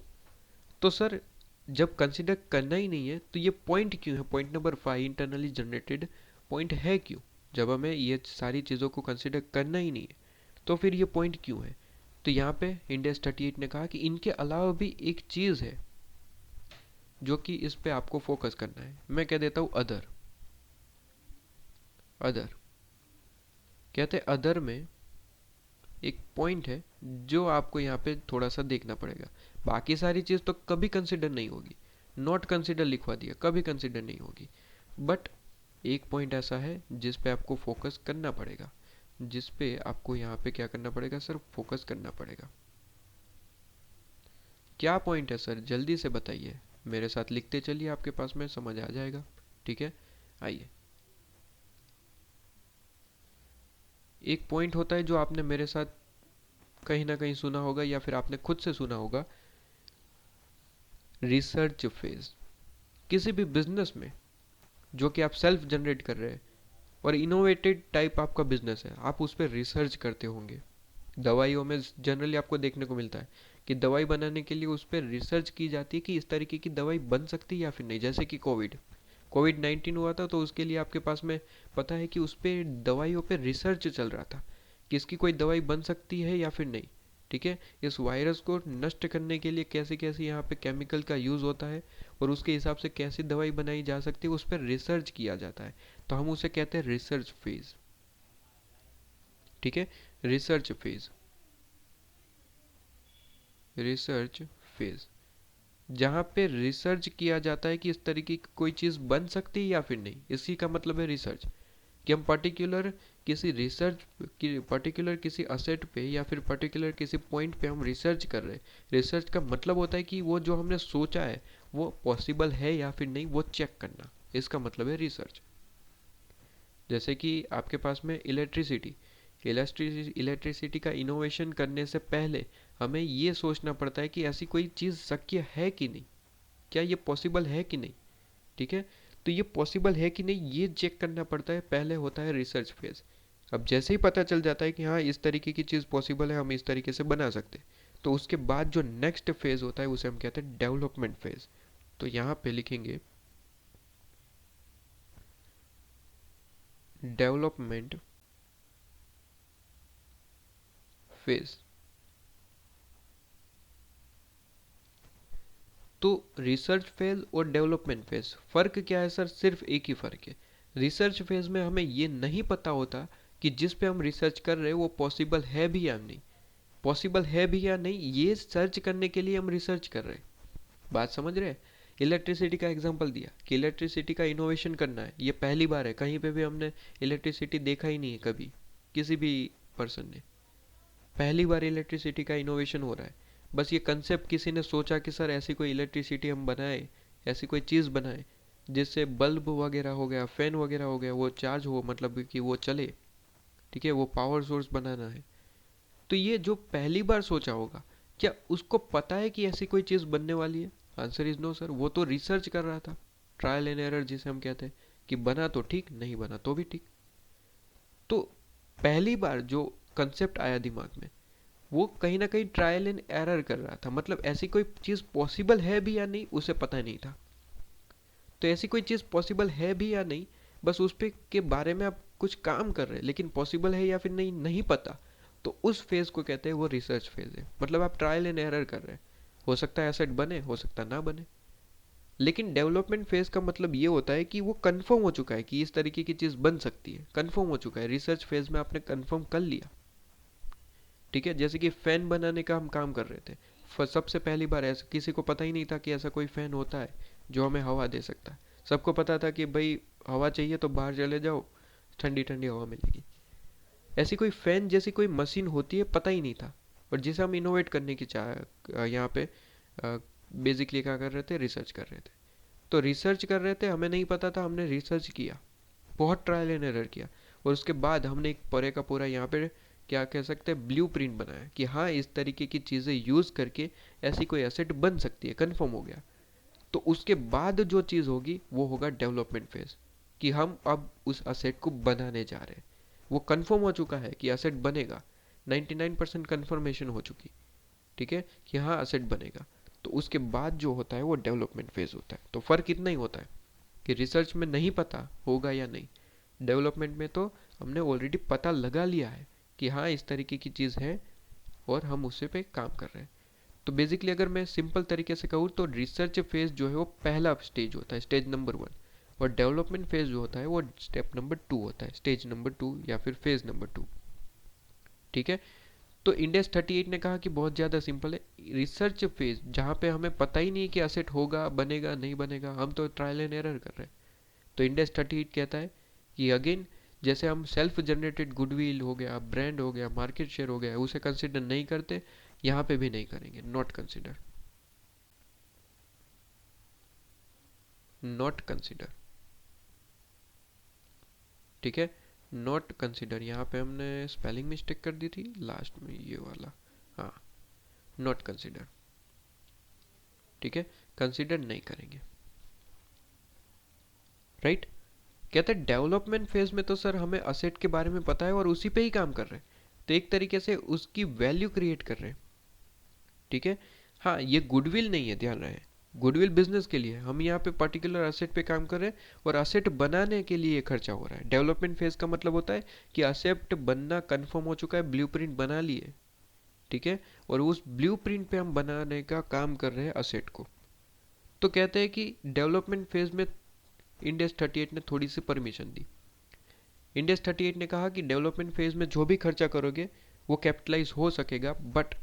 A: तो सर जब कंसिडर करना ही नहीं है तो ये पॉइंट क्यों है, point number 5 internally generated point है क्यों, जब हमें ये सारी चीज़ों को कंसिडर करना ही नहीं है तो फिर ये पॉइंट क्यों है। तो यहाँ पे इंडेक्स 38 ने कहा कि इनके अलावा भी एक चीज़ है जो कि इस पे आपको फोकस करना है। मैं कह देता हूँ अदर, अदर कहते हैं अदर में एक पॉइंट है जो आपको यहाँ पे थोड़ा सा देखना पड़ेगा। बाकी सारी चीज़ तो कभी कंसिडर नहीं होगी, नॉट कंसिडर लिखवा दिया, कभी कंसिडर नहीं होगी। बट एक पॉइंट ऐसा है जिस पे आपको फोकस करना पड़ेगा, जिस पे आपको यहाँ पे क्या करना पड़ेगा सर, फोकस करना पड़ेगा। क्या पॉइंट है सर, जल्दी से बताइए, मेरे साथ लिखते चलिए, आपके पास में समझ आ जाएगा, ठीक है। आइए, एक पॉइंट होता है जो आपने मेरे साथ कहीं ना कहीं सुना होगा या फिर आपने खुद से सुना होगा, रिसर्च फेज। किसी भी बिजनेस में जो कि आप सेल्फ जनरेट कर रहे हैं और इनोवेटेड टाइप आपका बिजनेस है, आप उस पर रिसर्च करते होंगे। दवाइयों में जनरली आपको देखने को मिलता है कि दवाई बनाने के लिए उस पर रिसर्च की जाती है कि इस तरीके की दवाई बन सकती है या फिर नहीं। जैसे कि कोविड 19 हुआ था तो उसके लिए आपके पास में पता है कि उस पर दवाइयों पे रिसर्च चल रहा था कि इसकी कोई दवाई बन सकती है या फिर नहीं, ठीक है। इस वायरस को नष्ट करने के लिए कैसे कैसे यहाँ पे केमिकल का यूज़ होता है और उसके हिसाब से कैसी दवाई बनाई जा सकती है, उस पर रिसर्च किया जाता है। तो हम उसे कहते हैं रिसर्च फेज, ठीक है। रिसर्च फेज, रिसर्च फेज जहाँ पे रिसर्च किया जाता है कि इस तरीके की कोई चीज़ बन सकती है या फिर नहीं, इसी का मतलब है रिसर्च। कि हम पर्टिकुलर किसी रिसर्च की पर्टिकुलर किसी असेट पे या फिर पर्टिकुलर किसी पॉइंट पे हम रिसर्च कर रहे हैं। रिसर्च का मतलब होता है कि वो जो हमने सोचा है वो पॉसिबल है या फिर नहीं, वो चेक करना, इसका मतलब है रिसर्च। जैसे कि आपके पास में इलेक्ट्रिसिटी का इनोवेशन करने से पहले हमें ये सोचना पड़ता है कि ऐसी कोई चीज़ शक्य है कि नहीं, क्या ये पॉसिबल है कि नहीं। ठीक है, तो ये पॉसिबल है कि नहीं ये चेक करना पड़ता है, पहले होता है रिसर्च फेज। अब जैसे ही पता चल जाता है कि हाँ इस तरीके की चीज़ पॉसिबल है, हम इस तरीके से बना सकते हैं, तो उसके बाद जो नेक्स्ट फेज होता है उसे हम कहते हैं डेवलपमेंट फेज। तो यहाँ पे लिखेंगे डेवलपमेंट फेज। तो रिसर्च फेज और डेवलपमेंट फेज, फ़र्क क्या है सर? सिर्फ एक ही फ़र्क है। रिसर्च फेज में हमें ये नहीं पता होता कि जिस पे हम रिसर्च कर रहे हैं वो पॉसिबल है भी या नहीं। पॉसिबल है भी या नहीं ये सर्च करने के लिए हम रिसर्च कर रहे हैं। बात समझ रहे हैं? इलेक्ट्रिसिटी का एग्जांपल दिया कि इलेक्ट्रिसिटी का इनोवेशन करना है, ये पहली बार है, कहीं पे भी हमने इलेक्ट्रिसिटी देखा ही नहीं है कभी, किसी भी पर्सन ने। पहली बार इलेक्ट्रिसिटी का इनोवेशन हो रहा है। बस ये कंसेप्ट किसी ने सोचा कि सर ऐसी कोई इलेक्ट्रिसिटी हम बनाए, ऐसी कोई चीज़ बनाए जिससे बल्ब वगैरह हो गया, फैन वगैरह हो गया, वो चार्ज हो, मतलब कि वो चले। ठीक है, वो पावर सोर्स बनाना है। तो ये जो पहली बार सोचा होगा, क्या उसको पता है कि ऐसी कोई चीज़ बनने वाली है? Answer is no sir. वो तो रिसर्च कर रहा था, ट्रायल एंड एरर जिसे हम कहते हैं, कि बना तो ठीक, नहीं बना तो भी ठीक। तो पहली बार जो कंसेप्ट आया दिमाग में वो कहीं ना कहीं ट्रायल एंड एरर कर रहा था, मतलब ऐसी कोई चीज़ पॉसिबल है भी या नहीं उसे पता नहीं था। तो ऐसी कोई चीज़ पॉसिबल है भी या नहीं, बस उस पे के बारे में आप कुछ काम कर रहे हैं, लेकिन पॉसिबल है या फिर नहीं नहीं पता। तो उस फेज को कहते हैं वो रिसर्च फेज है, मतलब आप ट्रायल एंड एरर कर रहे हैं। हो सकता है एसेट बने, हो सकता है ना बने। लेकिन डेवलपमेंट फेज का मतलब ये होता है कि वो कंफर्म हो चुका है कि इस तरीके की चीज़ बन सकती है, कंफर्म हो चुका है। रिसर्च फेज में आपने कंफर्म कर लिया। ठीक है, जैसे कि फैन बनाने का हम काम कर रहे थे, सबसे पहली बार ऐसा किसी को पता ही नहीं था कि ऐसा कोई फैन होता है जो हमें हवा दे सकता है। सबको पता था कि भाई हवा चाहिए तो बाहर चले जाओ, ठंडी ठंडी हवा मिलेगी। ऐसी कोई फैन जैसी कोई मशीन होती है पता ही नहीं था, और जिसे हम इनोवेट करने की चाह यहाँ पे बेसिकली क्या कर रहे थे, रिसर्च कर रहे थे। तो रिसर्च कर रहे थे, हमें नहीं पता था, हमने रिसर्च किया, बहुत ट्रायल एंड एरर किया, और उसके बाद हमने एक पूरे का पूरा यहाँ पे क्या कह सकते हैं ब्लू प्रिंट बनाया कि हाँ इस तरीके की चीज़ें यूज़ करके ऐसी कोई एसेट बन सकती है, कंफर्म हो गया। तो उसके बाद जो चीज़ होगी वो होगा डेवलपमेंट फेज, कि हम अब उस एसेट को बनाने जा रहे हैं। वो कंफर्म हो चुका है कि एसेट बनेगा, 99% कंफर्मेशन हो चुकी। ठीक है, कि हाँ एसेट बनेगा। तो उसके बाद जो होता है वो डेवलपमेंट फेज होता है। तो फ़र्क इतना ही होता है कि रिसर्च में नहीं पता होगा या नहीं, डेवलपमेंट में तो हमने ऑलरेडी पता लगा लिया है कि हाँ इस तरीके की चीज़ है और हम उसे पे काम कर रहे हैं। तो बेसिकली अगर मैं सिंपल तरीके से कहूँ तो रिसर्च फेज जो है वो पहला स्टेज होता है, स्टेज नंबर 1। और डेवलपमेंट फेज जो होता है वो स्टेप नंबर 2 होता है, स्टेज नंबर 2 या फिर फेज नंबर 2। ठीक है, तो इंडेक्स 38 ने कहा कि बहुत ज़्यादा सिंपल है। रिसर्च फेज जहाँ पे हमें पता ही नहीं कि एसेट होगा, बनेगा, नहीं बनेगा, हम तो ट्रायल एंड एरर कर रहे हैं। तो इंडेक्स 38 कहता है कि अगेन जैसे हम सेल्फ जनरेटेड गुडविल हो गया, ब्रांड हो गया, मार्केट शेयर हो गया, उसे कंसिडर नहीं करते, यहाँ पे भी नहीं करेंगे, नॉट कंसिडर, नॉट कंसिडर। ठीक है, नॉट कंसिडर, यहाँ पे हमने स्पेलिंग मिस्टेक कर दी थी लास्ट में, ये वाला, हाँ, नॉट कंसिडर। ठीक है, कंसिडर नहीं करेंगे। राइट, कहते हैं डेवलपमेंट फेज में तो सर हमें असेट के बारे में पता है और उसी पे ही काम कर रहे हैं, तो एक तरीके से उसकी वैल्यू क्रिएट कर रहे हैं। ठीक है, हाँ ये गुडविल नहीं है, ध्यान रहे, गुडविल बिजनेस के लिए, हम यहाँ पे पर्टिकुलर असेट पे काम कर रहे हैं और असेट बनाने के लिए खर्चा हो रहा है। डेवलपमेंट फेज का मतलब होता है कि असेट बनना कंफर्म हो चुका है, ब्लूप्रिंट बना लिए। ठीक है, और उस ब्लूप्रिंट पे हम बनाने का काम कर रहे हैं असेट को। तो कहते हैं कि डेवलपमेंट फेज में इंडेक्स 38 ने थोड़ी सी परमिशन दी। इंडेक्स 38 ने कहा कि डेवलपमेंट फेज में जो भी खर्चा करोगे वो कैपिटलाइज हो सकेगा, but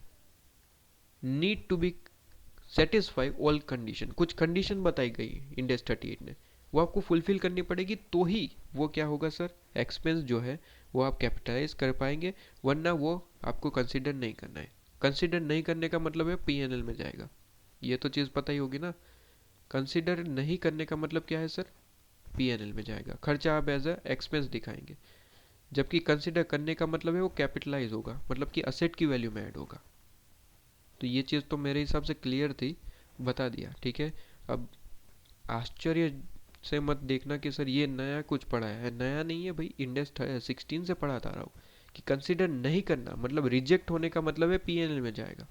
A: need to be satisfy all condition. कुछ कंडीशन बताई गई इंडेक्स 38 ने, वो आपको फुलफिल करनी पड़ेगी तो ही वो क्या होगा सर, एक्सपेंस जो है वो आप कैपिटलाइज कर पाएंगे, वरना वो आपको कंसिडर नहीं करना है। कंसिडर नहीं करने का मतलब है पीएनएल में जाएगा, ये तो चीज़ पता ही होगी ना। कंसिडर नहीं करने का मतलब क्या है सर, पीएनएल में जाएगा। खर्चा आप एज अ एक्सपेंस दिखाएंगे, जबकि कंसिडर करने का मतलब है वो कैपिटलाइज होगा, मतलब कि असेट की वैल्यू में ऐड होगा। तो ये चीज़ तो मेरे हिसाब से क्लियर थी, बता दिया, ठीक है। अब आश्चर्य से मत देखना कि सर ये नया कुछ पढ़ा है, नया नहीं है भाई, इंडेक्स 16 से पढ़ाता रहा हूँ कि कंसिडर नहीं करना मतलब रिजेक्ट होने का मतलब है पीएनएल में जाएगा,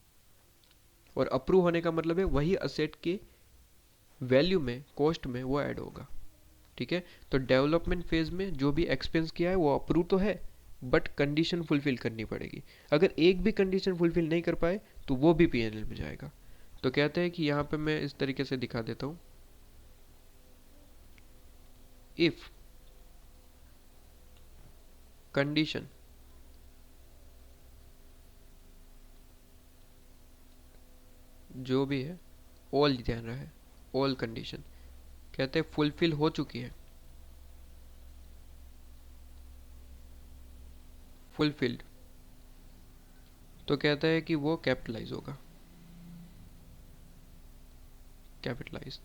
A: और अप्रूव होने का मतलब है वही असेट के वैल्यू में, कॉस्ट में वो ऐड होगा, ठीक है। तो डेवलपमेंट फेज में जो भी एक्सपेंस किया है वो अप्रूव तो है, बट कंडीशन फुलफिल करनी पड़ेगी। अगर एक भी कंडीशन फुलफिल नहीं कर पाए तो वो भी पीएनएल में जाएगा। तो कहते हैं कि यहाँ पे मैं इस तरीके से दिखा देता हूँ, इफ कंडीशन जो भी है, ऑल ध्यान रहे, ऑल कंडीशन कहते हैं फुलफिल हो चुकी है, फुलफिल्ड, तो कहता है कि वो कैपिटलाइज होगा, कैपिटलाइज।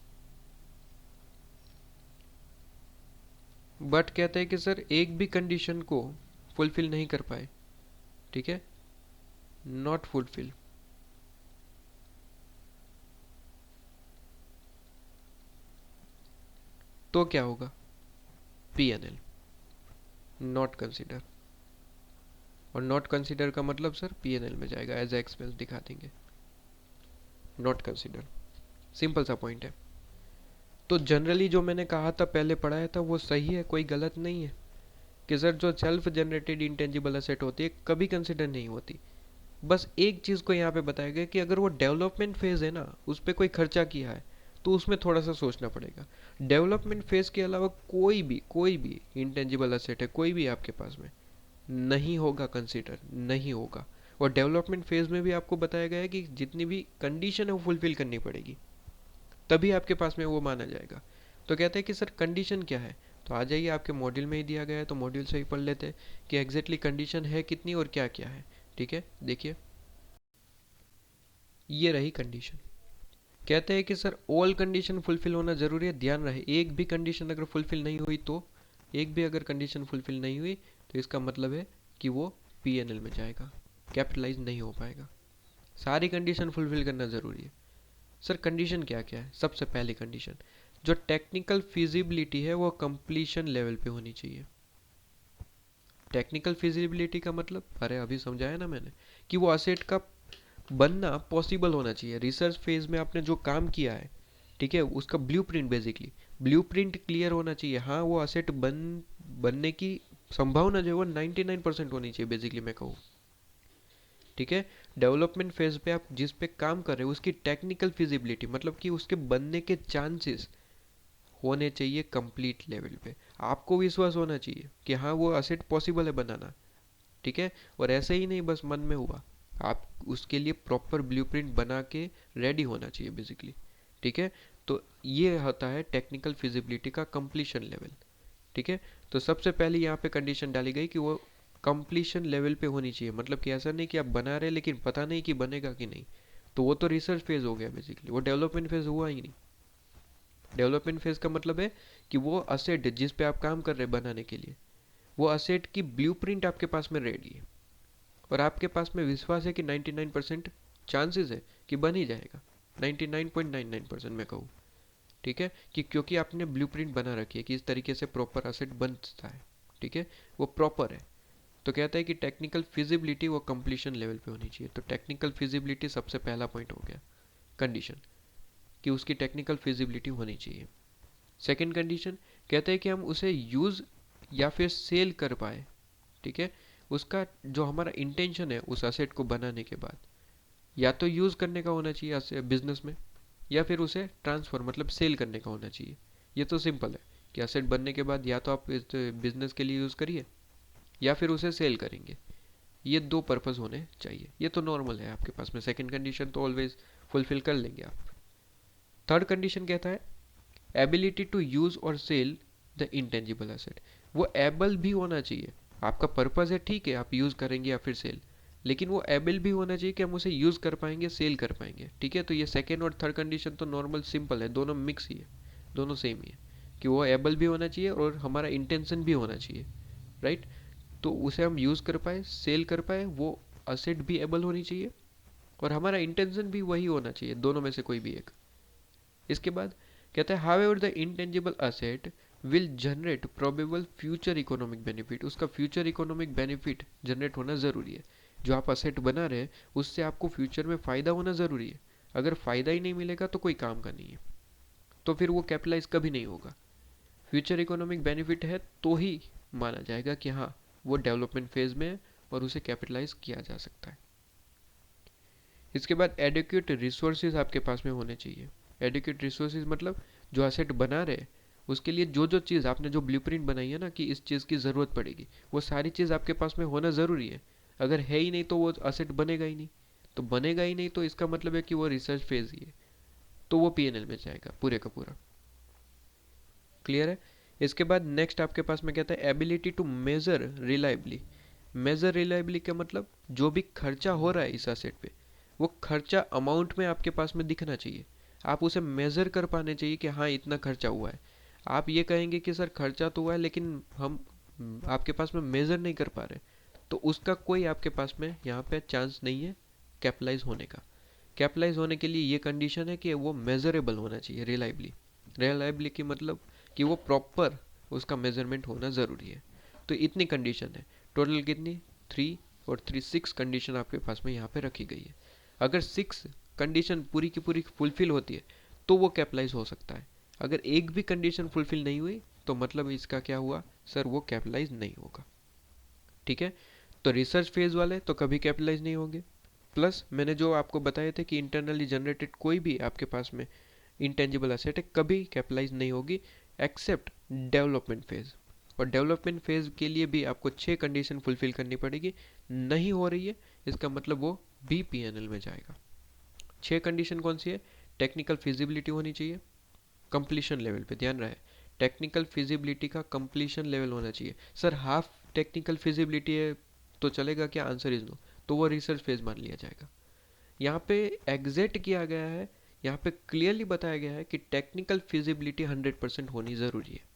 A: बट कहते हैं कि सर एक भी कंडीशन को फुलफिल नहीं कर पाए, ठीक है, नॉट फुलफिल, तो क्या होगा, पीएनएल, नॉट कंसीडर। और नॉट कंसीडर का मतलब सर पीएनएल में जाएगा, एज एक्सपेंस दिखा देंगे, नॉट कंसीडर। सिंपल सा पॉइंट है। तो जनरली जो मैंने कहा था, पहले पढ़ाया था, वो सही है, कोई गलत नहीं है कि सर जो सेल्फ जनरेटेड इंटेंजिबल असेट होती है कभी कंसिडर नहीं होती। बस एक चीज़ को यहाँ पे बताया गया कि अगर वो डेवलपमेंट फेज है ना, उस पर कोई खर्चा किया है तो उसमें थोड़ा सा सोचना पड़ेगा। डेवलपमेंट फेज के अलावा कोई भी इंटेंजिबल असेट है, कोई भी आपके पास में, नहीं होगा कंसिडर, नहीं होगा। और डेवलपमेंट फेज में भी आपको बताया गया है कि जितनी भी कंडीशन है वो फुलफिल करनी पड़ेगी, तभी आपके पास में वो माना जाएगा। तो कहते हैं कि सर कंडीशन क्या है, तो आ जाइए, आपके मॉड्यूल में ही दिया गया है तो मॉड्यूल से ही पढ़ लेते हैं कि एग्जैक्टली कंडीशन है कितनी और क्या क्या है, ठीक है। देखिए, ये रही कंडीशन। कहते हैं कि सर ऑल कंडीशन फुलफिल होना जरूरी है, ध्यान रहे एक भी कंडीशन अगर फुलफिल नहीं हुई तो, एक भी अगर कंडीशन फुलफिल नहीं हुई तो इसका मतलब है कि वो पीएनएल में जाएगा, कैपिटलाइज नहीं हो पाएगा। सारी कंडीशन फुलफिल करना जरूरी है। सर कंडीशन क्या क्या है, सबसे पहली कंडीशन, जो टेक्निकल फिजिबिलिटी है वो कंप्लीशन लेवल पे होनी चाहिए। टेक्निकल फिजिबिलिटी का मतलब, अरे अभी समझाया ना मैंने, कि वो असेट का बनना पॉसिबल होना चाहिए। रिसर्च फेज में आपने जो काम किया है, ठीक है, उसका ब्लूप्रिंट, बेसिकली ब्लूप्रिंट क्लियर होना चाहिए। हाँ, वो असेट बनने की संभावना जो है वो 99% होनी चाहिए, बेसिकली मैं कहूँ, ठीक है। डेवलपमेंट फेज पे आप जिस पे काम कर रहे हो उसकी टेक्निकल फिजिबिलिटी मतलब कि उसके बनने के चांसेस होने चाहिए कंप्लीट लेवल पे। आपको विश्वास होना चाहिए कि हाँ वो असेट पॉसिबल है बनाना, ठीक है। और ऐसे ही नहीं बस मन में हुआ, आप उसके लिए प्रॉपर ब्लूप्रिंट बना के रेडी होना चाहिए, बेसिकली, ठीक है। तो ये होता है टेक्निकल फिजिबिलिटी का कंप्लीशन लेवल, ठीक है। तो सबसे पहले यहाँ पे कंडीशन डाली गई कि वो कंप्लीशन लेवल पे होनी चाहिए, मतलब कि ऐसा नहीं कि आप बना रहे लेकिन पता नहीं कि बनेगा कि नहीं, तो वो तो रिसर्च फेज हो गया, बेसिकली वो डेवलपमेंट फेज हुआ ही नहीं। डेवलपमेंट फेज का मतलब है कि वो असेट जिस पे आप काम कर रहे हैं बनाने के लिए, वो असेट की ब्लूप्रिंट आपके पास में रेडी है, और आपके पास में विश्वास है कि 99% चांसेस है कि बन ही जाएगा, 99.99% मैं कहूँ, ठीक है, कि क्योंकि आपने ब्लूप्रिंट बना रखी है कि इस तरीके से प्रॉपर असेट बनता है, ठीक है, वो प्रॉपर है। तो कहता है कि टेक्निकल फिजिबिलिटी वो कंप्लीशन लेवल पे होनी चाहिए। तो टेक्निकल फिजिबिलिटी सबसे पहला पॉइंट हो गया, कंडीशन, कि उसकी टेक्निकल फिजिबिलिटी होनी चाहिए। सेकंड कंडीशन कहते हैं कि हम उसे यूज़ या फिर सेल कर पाए, ठीक है। उसका जो हमारा इंटेंशन है उस असेट को बनाने के बाद, या तो यूज़ करने का होना चाहिए बिजनेस में, या फिर उसे ट्रांसफर मतलब सेल करने का होना चाहिए। ये तो सिंपल है कि असेट बनने के बाद या तो आप इस बिजनेस के लिए यूज़ करिए या फिर उसे सेल करेंगे, ये दो पर्पस होने चाहिए। ये तो नॉर्मल है आपके पास में, सेकंड कंडीशन तो ऑलवेज फुलफिल कर लेंगे आप। थर्ड कंडीशन कहता है एबिलिटी टू यूज और सेल द इंटेंजिबल एसेट, वो एबल भी होना चाहिए। आपका पर्पस है, ठीक है, आप यूज करेंगे या फिर सेल, लेकिन वो एबल भी होना चाहिए कि हम उसे यूज कर पाएंगे, सेल कर पाएंगे, ठीक है। तो ये सेकेंड और थर्ड कंडीशन तो नॉर्मल सिंपल है, दोनों मिक्स ही है, दोनों सेम ही है, कि वो एबल भी होना चाहिए और हमारा इंटेंशन भी होना चाहिए, राइट। तो उसे हम यूज़ कर पाए, सेल कर पाए, वो असेट भी एबल होनी चाहिए और हमारा इंटेंशन भी वही होना चाहिए, दोनों में से कोई भी एक। इसके बाद कहता है however the intangible asset will generate probable future economic benefit. उसका फ्यूचर इकोनॉमिक बेनिफिट जनरेट होना ज़रूरी है। जो आप असेट बना रहे हैं उससे आपको फ्यूचर में फ़ायदा होना ज़रूरी है। अगर फ़ायदा ही नहीं मिलेगा तो कोई काम का नहीं है, तो फिर वो कैपिटलाइज कभी नहीं होगा। फ्यूचर इकोनॉमिक बेनिफिट है तो ही माना जाएगा कि हाँ वो डेवलपमेंट फेज में है और उसे कैपिटलाइज किया जा सकता है। इसके बाद एडिक्वेट रिसोर्सेज आपके पास में होने चाहिए। एडिक्वेट रिसोर्सेज मतलब जो असेट बना रहे उसके लिए जो जो चीज़ आपने जो ब्लूप्रिंट बनाई है ना कि इस चीज़ की ज़रूरत पड़ेगी, वो सारी चीज़ आपके पास में होना ज़रूरी है। अगर है ही नहीं तो वो असेट बनेगा ही नहीं, तो बनेगा ही नहीं तो इसका मतलब है कि वो रिसर्च फेज ही है, तो वो पीएनएल में जाएगा पूरे का पूरा। क्लियर है। इसके बाद नेक्स्ट आपके पास में कहता है ability to measure reliably. Measure reliably का मतलब जो भी खर्चा हो रहा है इस असेट पे, वो खर्चा अमाउंट में आपके पास में दिखना चाहिए। आप उसे मेजर कर पाने चाहिए कि हाँ इतना खर्चा हुआ है। आप ये कहेंगे कि सर खर्चा तो हुआ है लेकिन हम आपके पास में मेजर नहीं कर पा रहे, तो उसका कोई आपके पास में यहाँ पे चांस नहीं है कैपिटलाइज होने का। कैपिटलाइज होने के लिए ये कंडीशन है कि वो मेजरेबल होना चाहिए रिलायबली। रिलायबली की मतलब कि वो प्रॉपर उसका मेजरमेंट होना ज़रूरी है। तो इतनी कंडीशन है, टोटल कितनी, 3 और 3 6 कंडीशन आपके पास में यहाँ पे रखी गई है। अगर 6 कंडीशन पूरी की पूरी फुलफिल होती है तो वो कैपिटलाइज हो सकता है। अगर एक भी कंडीशन फुलफिल नहीं हुई तो मतलब इसका क्या हुआ, सर वो कैपिटलाइज नहीं होगा। ठीक है। तो रिसर्च फेज वाले तो कभी कैपिटलाइज नहीं होंगे। प्लस मैंने जो आपको बताए थे कि इंटरनली जनरेटेड कोई भी आपके पास में इंटेंजिबल एसेट है कभी कैपिटलाइज नहीं होगी एक्सेप्ट डेवलपमेंट फेज। और डेवलपमेंट फेज के लिए भी आपको 6 कंडीशन फुलफिल करनी पड़ेगी। नहीं हो रही है इसका मतलब वो बी पीएनएल में जाएगा। 6 कंडीशन कौन सी है, टेक्निकल फिजिबिलिटी होनी चाहिए कंप्लीशन लेवल पे, ध्यान रहे टेक्निकल फिजिबिलिटी का कंप्लीशन लेवल होना चाहिए। सर हाफ टेक्निकल फिजिबिलिटी है तो चलेगा क्या, आंसर इज नो, तो वो रिसर्च फेज मान लिया जाएगा। यहाँ पे एग्जैक्ट किया गया है, यहाँ पे क्लियरली बताया गया है कि टेक्निकल फिजिबिलिटी 100% होनी ज़रूरी है।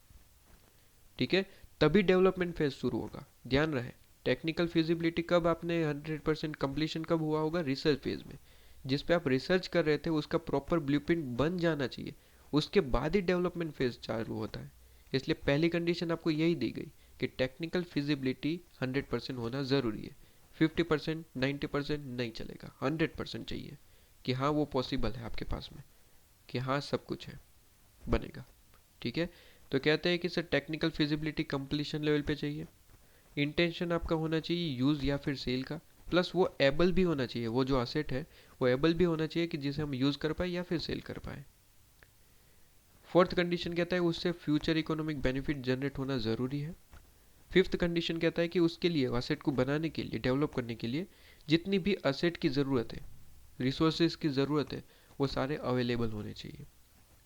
A: ठीक है, तभी डेवलपमेंट फेज शुरू होगा। ध्यान रहे टेक्निकल फिजिबिलिटी कब आपने 100% कंप्लीशन कब हुआ होगा, रिसर्च फेज में। जिस पे आप रिसर्च कर रहे थे उसका प्रॉपर ब्लूप्रिंट बन जाना चाहिए, उसके बाद ही डेवलपमेंट फेज चालू होता है। इसलिए पहली कंडीशन आपको यही दी गई कि टेक्निकल फिजिबिलिटी 100% होना ज़रूरी है। 50% 90% नहीं चलेगा, 100% चाहिए कि हाँ वो पॉसिबल है आपके पास में, कि हाँ सब कुछ है, बनेगा। ठीक है, तो कहते हैं कि sir technical feasibility completion level पे चाहिए। इंटेंशन आपका होना चाहिए यूज़ या फिर सेल का, प्लस वो एबल भी होना चाहिए, वो जो असेट है वो एबल भी होना चाहिए कि जिसे हम यूज़ कर पाए या फिर सेल कर पाए। फोर्थ कंडीशन कहता है उससे फ्यूचर इकोनॉमिक बेनिफिट जनरेट होना ज़रूरी है। फिफ्थ कंडीशन कहता है कि उसके लिए असेट को बनाने के लिए, डेवलप करने के लिए जितनी भी असेट की ज़रूरत है, रिसोर्सेज की ज़रूरत है, वो सारे अवेलेबल होने चाहिए।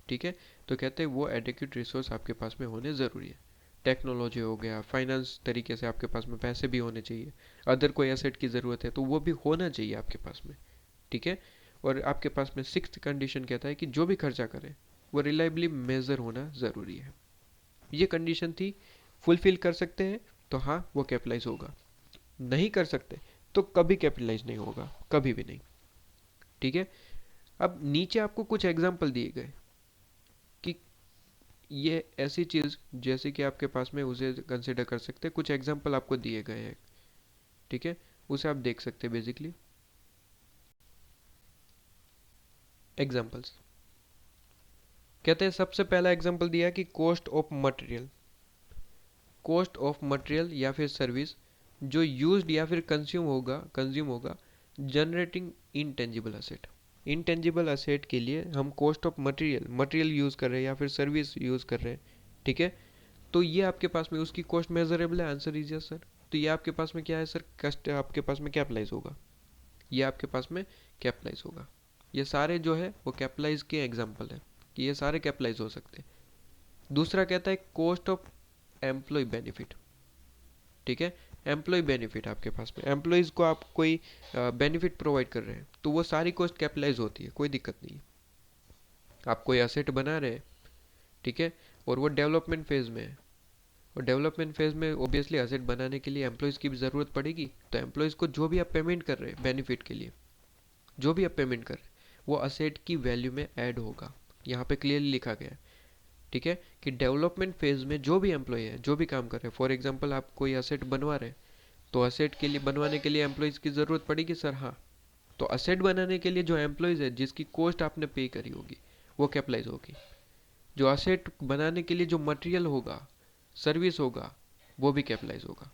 A: ठीक है, तो कहते हैं वो एडिक्वेट रिसोर्स आपके पास में होने ज़रूरी है। टेक्नोलॉजी हो गया, फाइनेंस तरीके से आपके पास में पैसे भी होने चाहिए, अदर कोई एसेट की ज़रूरत है तो वो भी होना चाहिए आपके पास में। ठीक है, और आपके पास में सिक्स्थ कंडीशन कहता है कि जो भी खर्चा करें वो रिलायबली मेज़र होना ज़रूरी है। ये कंडीशन थी, फुलफिल कर सकते हैं तो हाँ वो कैपिटलाइज होगा, नहीं कर सकते तो कभी कैपिटलाइज नहीं होगा, कभी भी नहीं। ठीक है, अब नीचे आपको कुछ एग्जाम्पल दिए गए कि ये ऐसी चीज़ जैसे कि आपके पास में उसे कंसिडर कर सकते हैं, कुछ एग्जाम्पल आपको दिए गए हैं। ठीक है, उसे आप देख सकते हैं बेसिकली एग्जाम्पल्स। कहते हैं सबसे पहला एग्जाम्पल दिया कि cost of material, cost of material या फिर सर्विस जो यूज्ड या फिर कंज्यूम होगा generating intangible asset. Intangible asset के लिए हम कॉस्ट ऑफ मटेरियल यूज़ कर रहे हैं या फिर सर्विस यूज़ कर रहे हैं। ठीक है, तो ये आपके पास में उसकी कॉस्ट मेजरेबल है, आंसर इज यस सर। तो ये आपके पास में क्या है सर, कस्ट आपके पास में कैपिटलाइज होगा, ये आपके पास में कैपिटलाइज होगा। ये सारे जो है वो कैपिटलाइज के एग्जाम्पल है कि ये सारे कैपिटलाइज हो सकते हैं। दूसरा कहता है कॉस्ट ऑफ एम्प्लॉय बेनिफिट। ठीक है, एम्प्लॉय बेनिफिट आपके पास में, एम्प्लॉयज़ को आप कोई बेनिफिट प्रोवाइड कर रहे हैं तो वो सारी कॉस्ट कैपिटलाइज होती है, कोई दिक्कत नहीं है। आप कोई असेट बना रहे हैं, ठीक है, और वो डेवलपमेंट फेज में है। और डेवलपमेंट फेज में ऑब्वियसली असेट बनाने के लिए एम्प्लॉयज़ की भी ज़रूरत पड़ेगी, तो एम्प्लॉयज़ को जो भी आप पेमेंट कर रहे हैं बेनिफिट के लिए, जो भी आप पेमेंट कर रहे हैं वो असेट की वैल्यू में ऐड होगा। यहाँ पे क्लियरली लिखा गया है, ठीक है, कि डेवलपमेंट फेज में जो भी एम्प्लॉय है, जो भी काम कर रहे हैं, फॉर एग्जांपल आप कोई असेट बनवा रहे हैं, तो असेट के लिए बनवाने के लिए एम्प्लॉयज़ की ज़रूरत पड़ेगी सर, हाँ। तो असेट बनाने के लिए जो एम्प्लॉयज़ है जिसकी कॉस्ट आपने पे करी होगी वो कैपिटलाइज होगी। जो असेट बनाने के लिए जो मटेरियल होगा, सर्विस होगा, वो भी कैपिटलाइज होगा,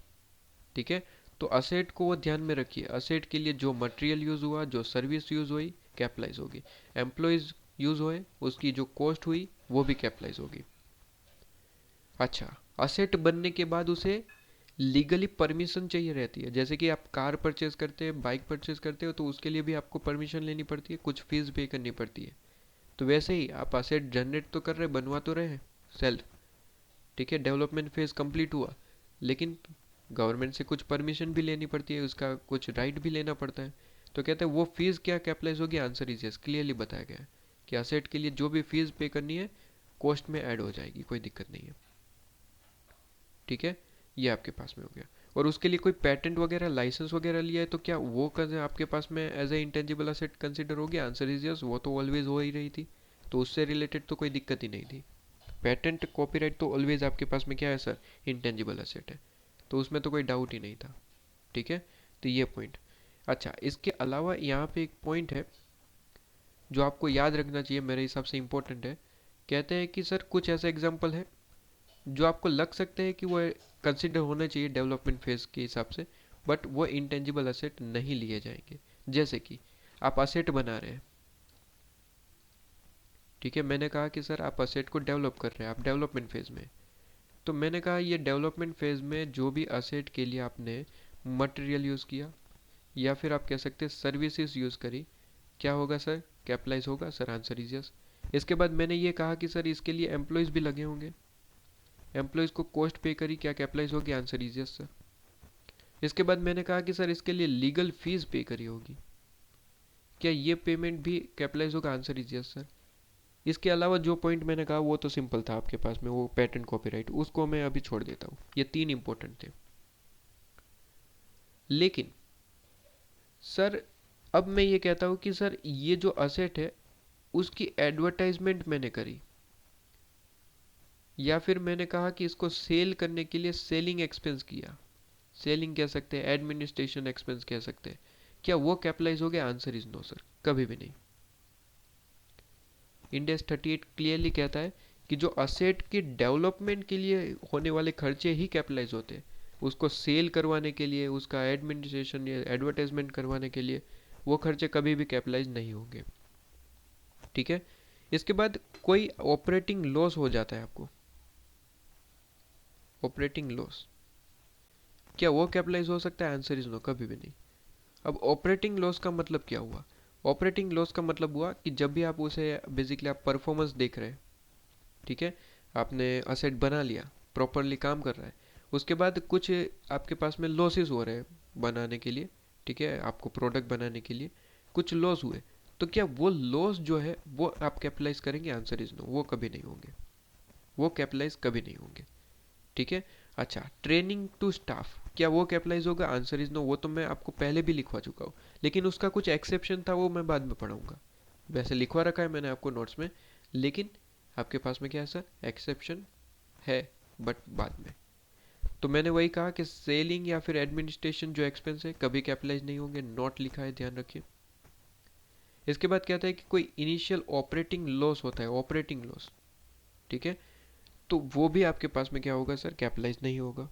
A: ठीक है। तो असेट को वो ध्यान में रखिए, असेट के लिए जो मटेरियल यूज़ हुआ, जो सर्विस यूज़ हुई, कैपिटलाइज होगी। एम्प्लॉयज़ यूज़ हुए, उसकी जो कॉस्ट हुई वो भी कैपिटलाइज होगी। अच्छा, असेट बनने के बाद उसे लीगली परमिशन चाहिए रहती है। जैसे कि आप कार परचेज करते हैं, बाइक परचेज करते हो, तो उसके लिए भी आपको परमिशन लेनी पड़ती है, कुछ फीस पे करनी पड़ती है। तो वैसे ही आप असेट जनरेट तो कर रहे, बनवा तो रहे हैं सेल्फ, ठीक है, डेवलपमेंट फेज कंप्लीट हुआ, लेकिन गवर्नमेंट से कुछ परमिशन भी लेनी पड़ती है, उसका कुछ राइट भी लेना पड़ता है। तो कहते हैं वो फीस क्या कैपिटलाइज होगी, आंसर इज यस, क्लियरली बताया गया है कि असेट के लिए जो भी फीस पे करनी है कॉस्ट में ऐड हो जाएगी, कोई दिक्कत नहीं है, ठीक है। ये आपके पास में हो गया। और उसके लिए कोई पेटेंट वगैरह, लाइसेंस वगैरह लिया है तो क्या वो आपके पास में as a intangible asset consider हो गया, आंसर इज यस, वो तो ऑलवेज हो ही रही थी, तो उससे रिलेटेड तो कोई दिक्कत ही नहीं थी। पेटेंट कॉपीराइट तो ऑलवेज आपके पास में क्या है सर, इंटेंजिबल असेट है, तो उसमें तो कोई डाउट ही नहीं था, ठीक है। तो ये पॉइंट। अच्छा, इसके अलावा यहाँ पे एक पॉइंट है जो आपको याद रखना चाहिए, मेरे हिसाब से इम्पोर्टेंट है। कहते हैं कि सर कुछ ऐसा एग्जाम्पल है जो आपको लग सकते हैं कि वो कंसिडर होना चाहिए डेवलपमेंट फेज के हिसाब से, बट वो इंटेंजिबल असेट नहीं लिए जाएंगे। जैसे कि आप असेट बना रहे हैं, ठीक है, मैंने कहा कि सर आप असेट को डेवलप कर रहे हैं, आप डेवलपमेंट फेज में, तो मैंने कहा ये डेवलपमेंट फेज में जो भी असेट के लिए आपने मटेरियल यूज़ किया या फिर आप कह सकते हैं सर्विसेज यूज़ करी, क्या होगा सर, कैपिटलाइज होगा सर, आंसर इज यस। इसके बाद मैंने ये कहा कि सर इसके लिए एम्प्लॉयज़ भी लगे होंगे, एम्प्लॉयज़ को कॉस्ट पे करी, क्या कैपिटलाइज होगी, आंसर इज यस सर। इसके बाद मैंने कहा कि सर इसके लिए लीगल फीस पे करी होगी, क्या ये पेमेंट भी कैपिटलाइज होगा, आंसर इज यस सर। इसके अलावा जो पॉइंट मैंने कहा वो तो सिंपल था आपके पास में, वो पेटेंट कॉपीराइट, उसको मैं अभी छोड़ देता हूँ, ये तीन इंपॉर्टेंट थे। लेकिन सर अब मैं ये कहता हूँ कि सर ये जो असेट है उसकी एडवर्टाइजमेंट मैंने करी, या फिर मैंने कहा कि इसको सेल करने के लिए सेलिंग एक्सपेंस किया, सेलिंग कह सकते हैं, एडमिनिस्ट्रेशन एक्सपेंस कह सकते हैं, क्या वो कैपिटलाइज हो गया, आंसर इज नो सर, कभी भी नहीं। इंडेक्स 38 क्लियरली कहता है कि जो असेट के डेवलपमेंट के लिए होने वाले खर्चे ही कैपिटलाइज होते हैं, उसको सेल करवाने के लिए, उसका एडमिनिस्ट्रेशन या एडवर्टाइजमेंट करवाने के लिए वो खर्चे कभी भी कैपिटलाइज नहीं होंगे, ठीक है। इसके बाद कोई ऑपरेटिंग लॉस हो जाता है आपको, ऑपरेटिंग लॉस, क्या वो कैपिटलाइज हो सकता है, आंसर इज नो, कभी भी नहीं। अब ऑपरेटिंग लॉस का मतलब क्या हुआ, ऑपरेटिंग लॉस का मतलब हुआ कि जब भी आप उसे बेसिकली आप परफॉर्मेंस देख रहे हैं, ठीक है, आपने असेट बना लिया, प्रॉपरली काम कर रहा है, उसके बाद कुछ आपके पास में लॉसेस हो रहे हैं बनाने के लिए, ठीक है, आपको प्रोडक्ट बनाने के लिए कुछ लॉस हुए, तो क्या वो लॉस जो है वो आप कैपिटलाइज करेंगे, आंसर इज नो, वो कभी नहीं होंगे, वो कैपिटलाइज कभी नहीं होंगे, ठीक है। अच्छा, ट्रेनिंग टू स्टाफ, क्या वो कैपिटलाइज होगा, आंसर इज नो, वो तो मैं आपको पहले भी लिखवा चुका हूँ, लेकिन उसका कुछ एक्सेप्शन था, वो मैं बाद में पढ़ाऊंगा। वैसे लिखवा रखा है मैंने आपको नोट्स में, लेकिन आपके पास में क्या है सर, एक्सेप्शन है, बट बाद में। तो मैंने वही कहा कि सेलिंग या फिर एडमिनिस्ट्रेशन जो एक्सपेंस है कभी कैपिटलाइज नहीं होंगे, नॉट लिखा है, ध्यान रखिए। इसके बाद कहता है कि कोई इनिशियल ऑपरेटिंग लॉस होता है, ऑपरेटिंग लॉस, ठीक है, तो वो भी आपके पास में क्या होगा सर, कैपिटलाइज नहीं होगा।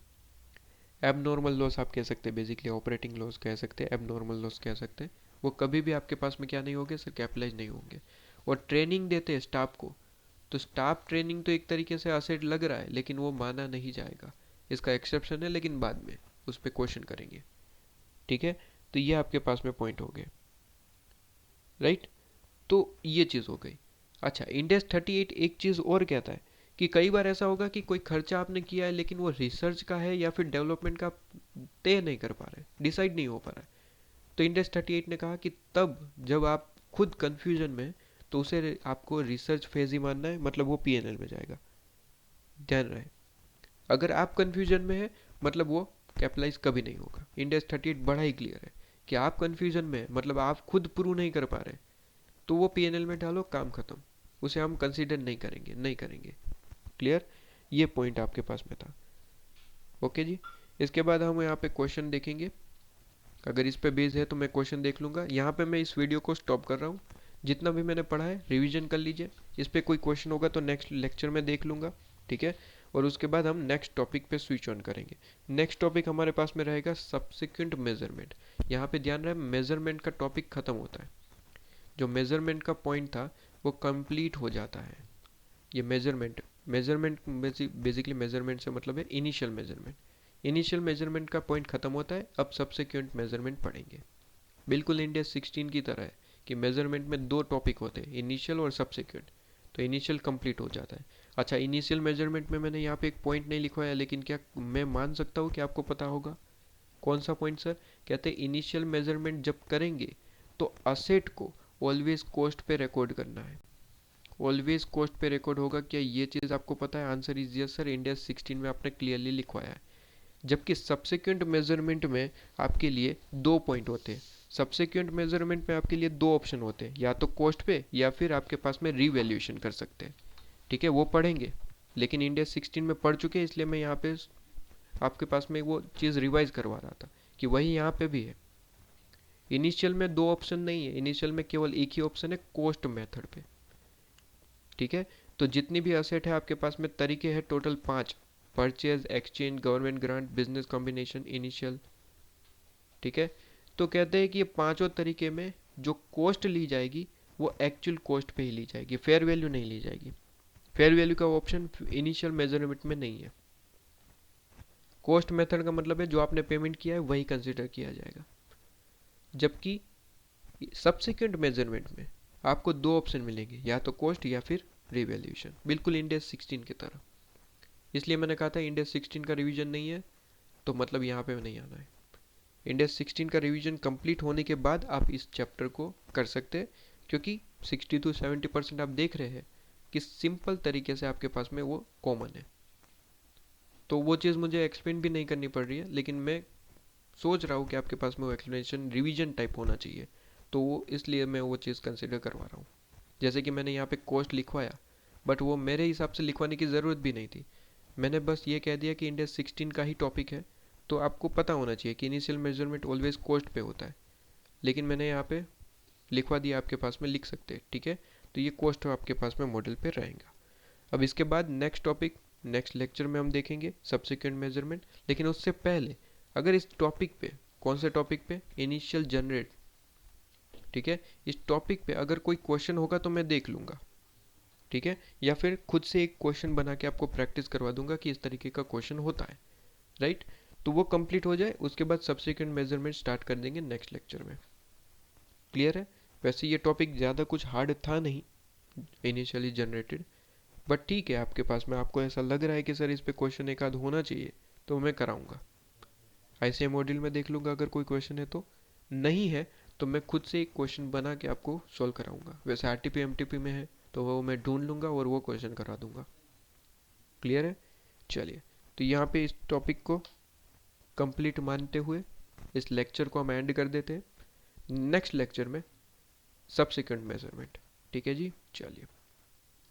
A: एबनॉर्मल लॉस आप कह सकते हैं, बेसिकली ऑपरेटिंग लॉस कह सकते हैं, एबनॉर्मल लॉस कह सकते हैं, वो कभी भी आपके पास में क्या नहीं होंगे सर, कैपिटलाइज नहीं होंगे। और ट्रेनिंग देते हैं स्टाफ को, तो स्टाफ ट्रेनिंग तो एक तरीके से असेट लग रहा है, लेकिन वो माना नहीं जाएगा, इसका एक्सेप्शन है, लेकिन बाद में उस पर क्वेश्चन करेंगे, ठीक है। तो ये आपके पास में पॉइंट हो गए, राइट, तो ये चीज़ हो गई। अच्छा, इंडेक्स 38 एक चीज़ और कहता है कि कई बार ऐसा होगा कि कोई खर्चा आपने किया है, लेकिन वो रिसर्च का है या फिर डेवलपमेंट का, तय नहीं कर पा रहे, डिसाइड नहीं हो पा रहा है। तो इंडेक्स 38 ने कहा कि तब जब आप खुद कंफ्यूजन में, तो उसे आपको रिसर्च फेज ही मानना है, मतलब वो पीएनएल में जाएगा, ध्यान रहे। अगर आप कंफ्यूजन में है मतलब वो कैपिटलाइज कभी नहीं होगा। इंड एस 38 बड़ा ही क्लियर है कि आप कंफ्यूजन में है मतलब आप खुद प्रूव नहीं कर पा रहे, तो वो पीएनएल में डालो, काम खत्म, उसे हम कंसीडर नहीं करेंगे, नहीं करेंगे। क्लियर, ये पॉइंट आपके पास में था। ओके जी, इसके बाद हम यहाँ पे क्वेश्चन देखेंगे। अगर इस पे बेस है तो मैं क्वेश्चन देख लूँगा। यहाँ पे मैं इस वीडियो को स्टॉप कर रहा हूँ। जितना भी मैंने पढ़ा है रिवीजन कर लीजिए। इस पे कोई क्वेश्चन होगा तो नेक्स्ट लेक्चर में देख लूँगा, ठीक है। और उसके बाद हम नेक्स्ट टॉपिक पे स्विच ऑन करेंगे। नेक्स्ट टॉपिक हमारे पास में रहेगा सब्सिक्वेंट मेजरमेंट। यहाँ पे ध्यान रहे मेजरमेंट का टॉपिक खत्म होता है, जो मेजरमेंट का पॉइंट था वो कंप्लीट हो जाता है। ये मेजरमेंट मेजरमेंट बेसिकली मेजरमेंट से मतलब है इनिशियल मेजरमेंट। इनिशियल मेजरमेंट का पॉइंट खत्म होता है, अब सब्सिक्वेंट मेजरमेंट पढ़ेंगे। बिल्कुल इंडिया 16 की तरह है कि मेजरमेंट में दो टॉपिक होते हैं, इनिशियल और सब्सिक्वेंट। तो इनिशियल कंप्लीट हो जाता है। अच्छा, इनिशियल मेजरमेंट में मैंने यहाँ पे एक पॉइंट नहीं लिखवाया, लेकिन क्या मैं मान सकता हूँ कि आपको पता होगा। कौन सा पॉइंट सर? कहते हैं इनिशियल मेजरमेंट जब करेंगे तो असेट को ऑलवेज कॉस्ट पे रिकॉर्ड करना है। ऑलवेज कॉस्ट पे रिकॉर्ड होगा, क्या ये चीज़ आपको पता है? Answer is yes sir, India 16 में आपने क्लियरली लिखवाया है। जबकि सब्सिक्वेंट मेजरमेंट में आपके लिए दो पॉइंट होते हैं। सब्सिक्वेंट मेजरमेंट में आपके लिए दो ऑप्शन होते हैं, या तो कॉस्ट पे या फिर आपके पास में रीवैल्यूएशन कर सकते हैं, ठीक है। वो पढ़ेंगे, लेकिन इंडिया 16 में पढ़ चुके हैं, इसलिए मैं यहाँ पे आपके पास में वो चीज़ रिवाइज करवा रहा था कि वही यहाँ पे भी है। इनिशियल में दो ऑप्शन नहीं है, इनिशियल में केवल एक ही ऑप्शन है, कॉस्ट मेथड पे, ठीक है। तो जितनी भी असेट है आपके पास में तरीके हैं total 5: purchase, exchange, government grant, business combination, initial, ठीक है। तो कहते हैं कि ये पांचों तरीके में जो कॉस्ट ली जाएगी वो एक्चुअल कॉस्ट पे ही ली जाएगी, फेयर वैल्यू नहीं ली जाएगी। फेयर वैल्यू का ऑप्शन इनिशियल मेजरमेंट में नहीं है। कॉस्ट मेथड का मतलब है जो आपने पेमेंट किया है वही कंसिडर किया जाएगा। जबकि सब्सिक्वेंट मेजरमेंट में आपको दो ऑप्शन मिलेंगे, या तो कॉस्ट या फिर रिवैल्यूएशन, बिल्कुल इंडिया 16 की तरह। इसलिए मैंने कहा था इंडिया 16 का रिवीजन नहीं है तो मतलब यहाँ पे नहीं आना है। इंडिया 16 का रिवीजन कंप्लीट होने के बाद आप इस चैप्टर को कर सकते हैं, क्योंकि 60 to 70% आप देख रहे हैं कि सिंपल तरीके से आपके पास में वो कॉमन है। तो वो चीज़ मुझे एक्सप्लेन भी नहीं करनी पड़ रही है, लेकिन मैं सोच रहा हूँ कि आपके पास में वो एक्सप्लेनेशन रिवीजन टाइप होना चाहिए, तो वो इसलिए मैं वो चीज़ कंसिडर करवा रहा हूँ। जैसे कि मैंने यहाँ पे कॉस्ट लिखवाया, बट वो मेरे हिसाब से लिखवाने की ज़रूरत भी नहीं थी। मैंने बस ये कह दिया कि इंडिया 16 का ही टॉपिक है, तो आपको पता होना चाहिए कि इनिशियल मेजरमेंट ऑलवेज कॉस्ट पे होता है। लेकिन मैंने यहाँ पे लिखवा दिया, आपके पास में लिख सकते हैं, ठीक है। तो ये कॉस्ट आपके पास में मॉडल पे रहेगा। अब इसके बाद नेक्स्ट टॉपिक नेक्स्ट लेक्चर में हम देखेंगे सब्सिक्वेंट मेजरमेंट। लेकिन उससे पहले अगर इस टॉपिक पे, कौन से टॉपिक पे? इनिशियल जनरेट, ठीक है। इस टॉपिक पे अगर कोई क्वेश्चन होगा तो मैं देख लूँगा, ठीक है, या फिर खुद से एक क्वेश्चन बना के आपको प्रैक्टिस करवा दूंगा कि इस तरीके का क्वेश्चन होता है, राइट। तो वो कंप्लीट हो जाए उसके बाद सब्सिक्वेंट मेजरमेंट स्टार्ट कर देंगे नेक्स्ट लेक्चर में। क्लियर है? वैसे ये टॉपिक ज़्यादा कुछ हार्ड था नहीं, इनिशियली जनरेटेड, बट ठीक है, आपके पास में आपको ऐसा लग रहा है कि सर इस पे क्वेश्चन एक आध होना चाहिए तो मैं कराऊंगा। ऐसे मॉड्यूल में देख लूँगा अगर कोई क्वेश्चन है तो, नहीं है तो मैं खुद से एक क्वेश्चन बना के आपको सॉल्व कराऊंगा। वैसे आरटीपी एमटीपी में है तो वो मैं ढूंढ लूँगा और वो क्वेश्चन करा दूंगा। क्लियर है? चलिए, तो यहाँ पे इस टॉपिक को कंप्लीट मानते हुए इस लेक्चर को हम एंड कर देते हैं। नेक्स्ट लेक्चर में सब्सिक्वेंट मेजरमेंट, ठीक है जी। चलिए।